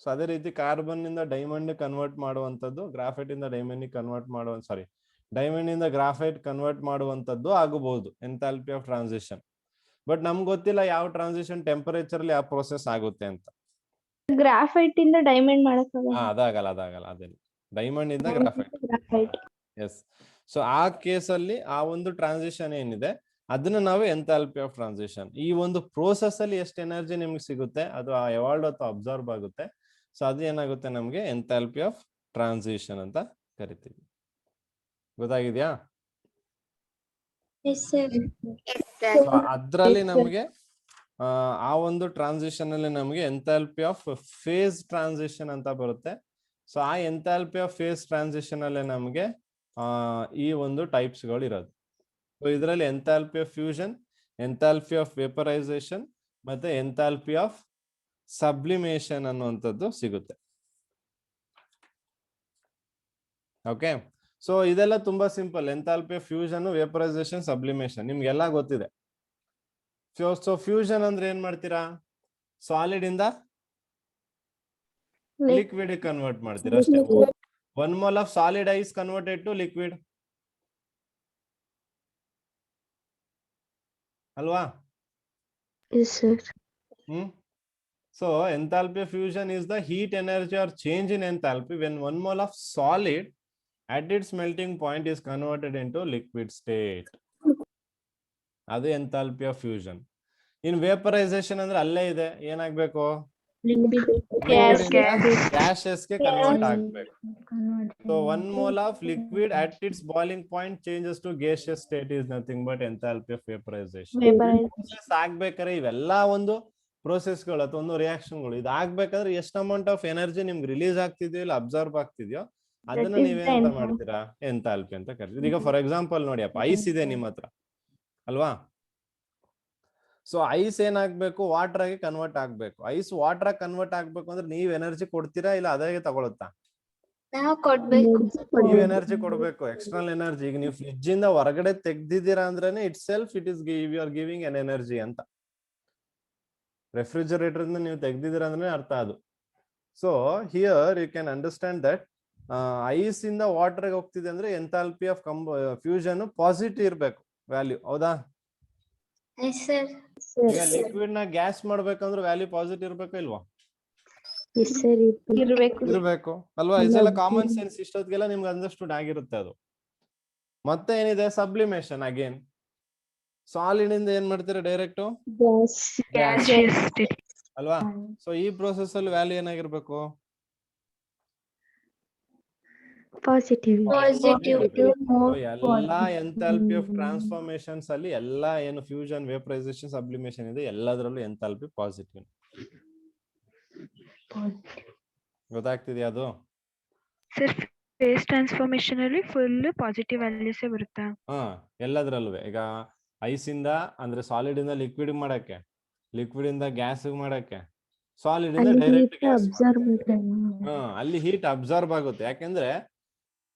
ಸೊ ಅದೇ ರೀತಿ ಕಾರ್ಬನ್ ಇಂದ ಡೈಮಂಡ್ ಕನ್ವರ್ಟ್ ಮಾಡುವಂಥದ್ದು, ಗ್ರಾಫೈಟ್ ಇಂದ ಡೈಮಂಡ್ ಕನ್ವರ್ಟ್ ಡೈಮಂಡ್ ಇಂದ ಗ್ರಾಫೈಟ್ ಕನ್ವರ್ಟ್ ಮಾಡುವಂಥದ್ದು ಆಗಬಹುದು ಎಂಥಾಲ್ಪಿ ಆಫ್ ಟ್ರಾನ್ಸಿಷನ್. ಬಟ್ ನಮ್ಗೆ ಗೊತ್ತಿಲ್ಲ ಯಾವ ಟ್ರಾನ್ಸಿಷನ್ ಟೆಂಪರೇಚರ್ ಅಲ್ಲಿ ಯಾವ ಪ್ರೋಸೆಸ್ ಆಗುತ್ತೆ ಅಂತ. ಗ್ರಾಫೈಟ್ ಇಂದ ಡೈಮಂಡ್ ಮಾಡಕ್ಕಾಗಲ್ಲ. ಅದಾಗಲ್ಲ ಅದೇನು ಡೈಮಂಡ್ ಇಂದ ಗ್ರಾಫೈಟ್. ಎಸ್, ಸೊ ಆ ಕೇಸಲ್ಲಿ ಆ ಒಂದು ಟ್ರಾನ್ಸಿಷನ್ ಏನಿದೆ ಅದನ್ನ ನಾವು ಎಂಥಾಲ್ಪಿ ಆಫ್ ಟ್ರಾನ್ಸಿಷನ್. ಈ ಒಂದು ಪ್ರೋಸೆಸ್ ಅಲ್ಲಿ ಎಷ್ಟು ಎನರ್ಜಿ ನಿಮ್ಗೆ ಸಿಗುತ್ತೆ ಅದು ಎವಾಲ್ವ್ ಅಥವಾ ಅಬ್ಸರ್ವ್ ಆಗುತ್ತೆ. ಸೊ ಅದು ಏನಾಗುತ್ತೆ ನಮ್ಗೆ ಎಂಥಾಲ್ಪಿ ಆಫ್ ಟ್ರಾನ್ಸಿಷನ್ ಅಂತ ಕರಿತೀವಿ. ಗೊತ್ತಾಗಿದ್ಯಾ? ಅದ್ರಲ್ಲಿ ನಮ್ಗೆ ಆ ಒಂದು ಟ್ರಾನ್ಸಿಷನ್ ಅಲ್ಲಿ ನಮ್ಗೆ ಎಂಥಾಲ್ಪಿ ಆಫ್ ಫೇಸ್ ಟ್ರಾನ್ಸಿಷನ್ ಅಂತ ಬರುತ್ತೆ. ಸೊ ಆ ಎಂಥಾಲ್ಪಿ ಆಫ್ ಫೇಸ್ ಟ್ರಾನ್ಸಿಷನ್ ಅಲ್ಲೇ ನಮ್ಗೆ ಈ ಒಂದು ಟೈಪ್ಸ್ ಗಳು ಇರೋದು. ಸೊ ಇದರಲ್ಲಿ enthalpy of fusion, enthalpy of vaporisation ಮತ್ತೆ ಎಂಥಾಲ್ಪಿ ಆಫ್ ಸಬ್ಲಿಮೇಷನ್ ಅನ್ನುವಂಥದ್ದು ಸಿಗುತ್ತೆ. ಓಕೆ, ಸೊ ಇದೆಲ್ಲ ತುಂಬಾ simple. Enthalpy of fusion, vaporisation, sublimation ನಿಮ್ಗೆಲ್ಲ ಗೊತ್ತಿದೆ. ಸೊ ಫ್ಯೂಷನ್ ಅಂದ್ರೆ ಏನ್ ಮಾಡ್ತೀರಾ, ಸಾಲಿಡ್ ಇಂದ ಲಿಕ್ವಿಡ್ ಕನ್ವರ್ಟ್ ಮಾಡ್ತೀರಾ ಅಷ್ಟೇ. 1 mole of solid ice converted to liquid ಅಲ್ವಾ? So enthalpy of fusion is the heat energy or change in enthalpy when 1 mole of solid at its melting point is converted into liquid state. ಅದು enthalpy of fusion. In vaporisation ಅಂದ್ರೆ ಅಲ್ಲೇ ಇದೆ, ಏನಾಗ್ಬೇಕು, ಗ್ಯಾಸಸ್ಗೆ convert ಆಗ್ಬೇಕು. So 1 mole of liquid at its boiling point changes to gaseous state is nothing but enthalpy of vaporization. Process ಆಗ್ಬೇಕಾದ್ರೆ ಇವೆಲ್ಲ ಒಂದು ಪ್ರೋಸೆಸ್ಗಳು ಅಥವಾ ಒಂದು ರಿಯಾಕ್ಷನ್ಗಳು ಇದು ಆಗ್ಬೇಕಾದ್ರೆ ಎಷ್ಟು ಅಮೌಂಟ್ ಆಫ್ ಎನರ್ಜಿ ನಿಮ್ಗೆ ರಿಲೀಸ್ ಆಗ್ತಿದೆಯೋ ಇಲ್ಲ ಅಬ್ಸರ್ವ್ ಆಗ್ತಿದೆಯೋ ಅದನ್ನ ನೀವೇನಂತ ಮಾಡ್ತೀರಾ, ಎಂಥಾಲ್ಪಿ ಅಂತ ಕರಿತೀವಿ. ಈಗ ಫಾರ್ ಎಕ್ಸಾಂಪಲ್ ನೋಡಿಯಪ್ಪ, ಐಸ್ ಇದೆ ನಿಮ್ಮ ಹತ್ರ ಅಲ್ವಾ? ಸೊ ಐಸ್ ಏನಾಗ್ಬೇಕು, ವಾಟರ್ ಆಗಿ ಕನ್ವರ್ಟ್ ಆಗ್ಬೇಕು. ಐಸ್ ವಾಟರ್ ಆಗಿ ಕನ್ವರ್ಟ್ ಆಗ್ಬೇಕು ಅಂದ್ರೆ ನೀವ್ ಎನರ್ಜಿ ಕೊಡ್ತೀರಾ ಇಲ್ಲ ಅದೇ ತಗೊಳುತ್ತಾ? ನೀವ್ ಎನರ್ಜಿ ಕೊಡ್ಬೇಕು, ಎಕ್ಸ್ಟರ್ನಲ್ ಎನರ್ಜಿ. ಈಗ ನೀವು ಫ್ರಿಡ್ಜ್ ಇಂದ ಹೊರಗಡೆ ತೆಗ್ದಿದ್ದೀರಾ ಅಂದ್ರೆ itself it is you are giving an energy ಅಂತ. ರೆಫ್ರಿಜರೇಟರ್ ಇಂದ ನೀವು ತೆಗ್ದಿದ್ದೀರಾ ಅಂದ್ರೆ ಅರ್ಥ ಅದು. So here you can understand that ice ಇಂದ ವಾಟರ್ ಹೋಗ್ತಿದೆ ಅಂದ್ರೆ ಎಂಥಾಲ್ಪಿ ಆಫ್ ಫ್ಯೂಷನ್ ಪಾಸಿಟಿವ್ ಇರ್ಬೇಕು ವ್ಯಾಲ್ಯೂ, ಹೌದಾ? ಲಿಕ್ವಿಡ್ ನ ಗ್ಯಾಸ್ ಮಾಡ್ಬೇಕಂದ್ರೆ ವ್ಯಾಲ್ಯೂ ಪಾಸಿಟಿವ್ ಇರ್ಬೇಕು ಇಲ್ವಾ? ಇರ್ಬೇಕು ಅಲ್ವಾ? ಇದೆಲ್ಲ ಕಾಮನ್ ಸೆನ್ಸ್. ಇಷ್ಟೊತ್ತಿಗೆಲ್ಲ ನಿಮ್ಗೆ ಅಂಡರ್ಸ್ಟುಡ್ ಆಗಿರುತ್ತೆ ಅದು. ಮತ್ತೆ ಏನಿದೆ, ಸಬ್ಲಿಮೇಷನ್. ಅಗೇನ್ ಸಾಲಿಡ್ ಇಂದ ಏನ್ ಮಾಡ್ತೀರಾ, ಡೈರೆಕ್ಟ್ ಅಲ್ವಾ? ಸೊ ಈ ಪ್ರೋಸೆಸ್ ಅಲ್ಲಿ ವ್ಯಾಲ್ಯೂ ಏನಾಗಿರ್ಬೇಕು, ಪಾಸಿಟಿವ್. ಎಲ್ಲಾ ಎಂಥಾಲ್ಪಿ ಆಫ್ ಟ್ರಾನ್ಸ್ಫಾರ್ಮೇಶನ್ಸ್ ಅಲ್ಲಿ ಎಲ್ಲಾ ಏನು ಫ್ಯೂಷನ್, ವೇಪರೈಸೇಷನ್, ಸಬ್ಲಿಮೇಷನ್ ಇದೆ ಎಲ್ಲದರಲ್ಲೂ ಎಂಥಾಲ್ಪಿ ಪಾಸಿಟಿವ್. ಗೊತ್ತಾಗ್ತಿದ್ಯಾ ಅದು? ಫೇಸ್ ಟ್ರಾನ್ಸ್ಫಾರ್ಮೇಶನ್ ಅಲ್ಲಿ ಫುಲ್ ಪಾಸಿಟಿವ್ ವ್ಯಾಲ್ಯೂಸ್ ಬರುತ್ತಾ? ಎಲ್ಲದರಲ್ಲೂ. ಈಗ ಐಸ್ ಇಂದ ಅಂದ್ರೆ ಸಾಲಿಡ್ ಇಂದ ಲಿಕ್ವಿಡ್ ಮಾಡಕ್ಕೆ, ಲಿಕ್ವಿಡ್ ಇಂದ ಗ್ಯಾಸ್ ಮಾಡಕ್ಕೆ, ಸಾಲಿಡ್ ಇಂದ ಡೈರೆಕ್ಟ್ ಅಲ್ಲಿ ಹೀಟ್ ಅಬ್ಸರ್ವ್ ಆಗುತ್ತೆ. ಯಾಕೆಂದ್ರೆ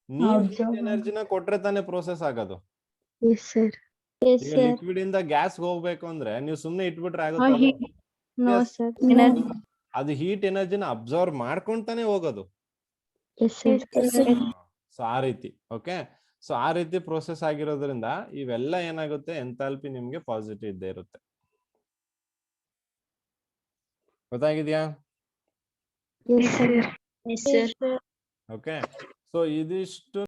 ನೀವು ಹೀಟ್ ಎನರ್ಜಿನ ಕೊಟ್ರೆ ತಾನೇ ಪ್ರೋಸೆಸ್ ಆಗೋದು. ಲಿಕ್ವಿಡ್ ಇಂದ ಗ್ಯಾಸ್ ಹೋಗ್ಬೇಕು ಅಂದ್ರೆ ನೀವು ಸುಮ್ನೆ ಇಟ್ಬಿಟ್ರೆ ಆಗುತ್ತೆ? ಅದು ಹೀಟ್ ಎನರ್ಜಿನ ಅಬ್ಸರ್ವ್ ಮಾಡ್ಕೊಂತಾನೆ ಹೋಗೋದು. ಸೊ ಆ ರೀತಿ. ಓಕೆ, ಸೊ ಆ ರೀತಿ ಪ್ರೋಸೆಸ್ ಆಗಿರೋದ್ರಿಂದ ಇವೆಲ್ಲ ಏನಾಗುತ್ತೆ, ಎಂಥಾಲ್ಪಿ ನಿಮ್ಗೆ ಪಾಸಿಟಿವ್ ಇದ್ದೇ ಇರುತ್ತೆ. ಗೊತ್ತಾಗಿದ್ಯಾ? Yes, sir. Yes, sir. Okay, so ಇದಿಷ್ಟು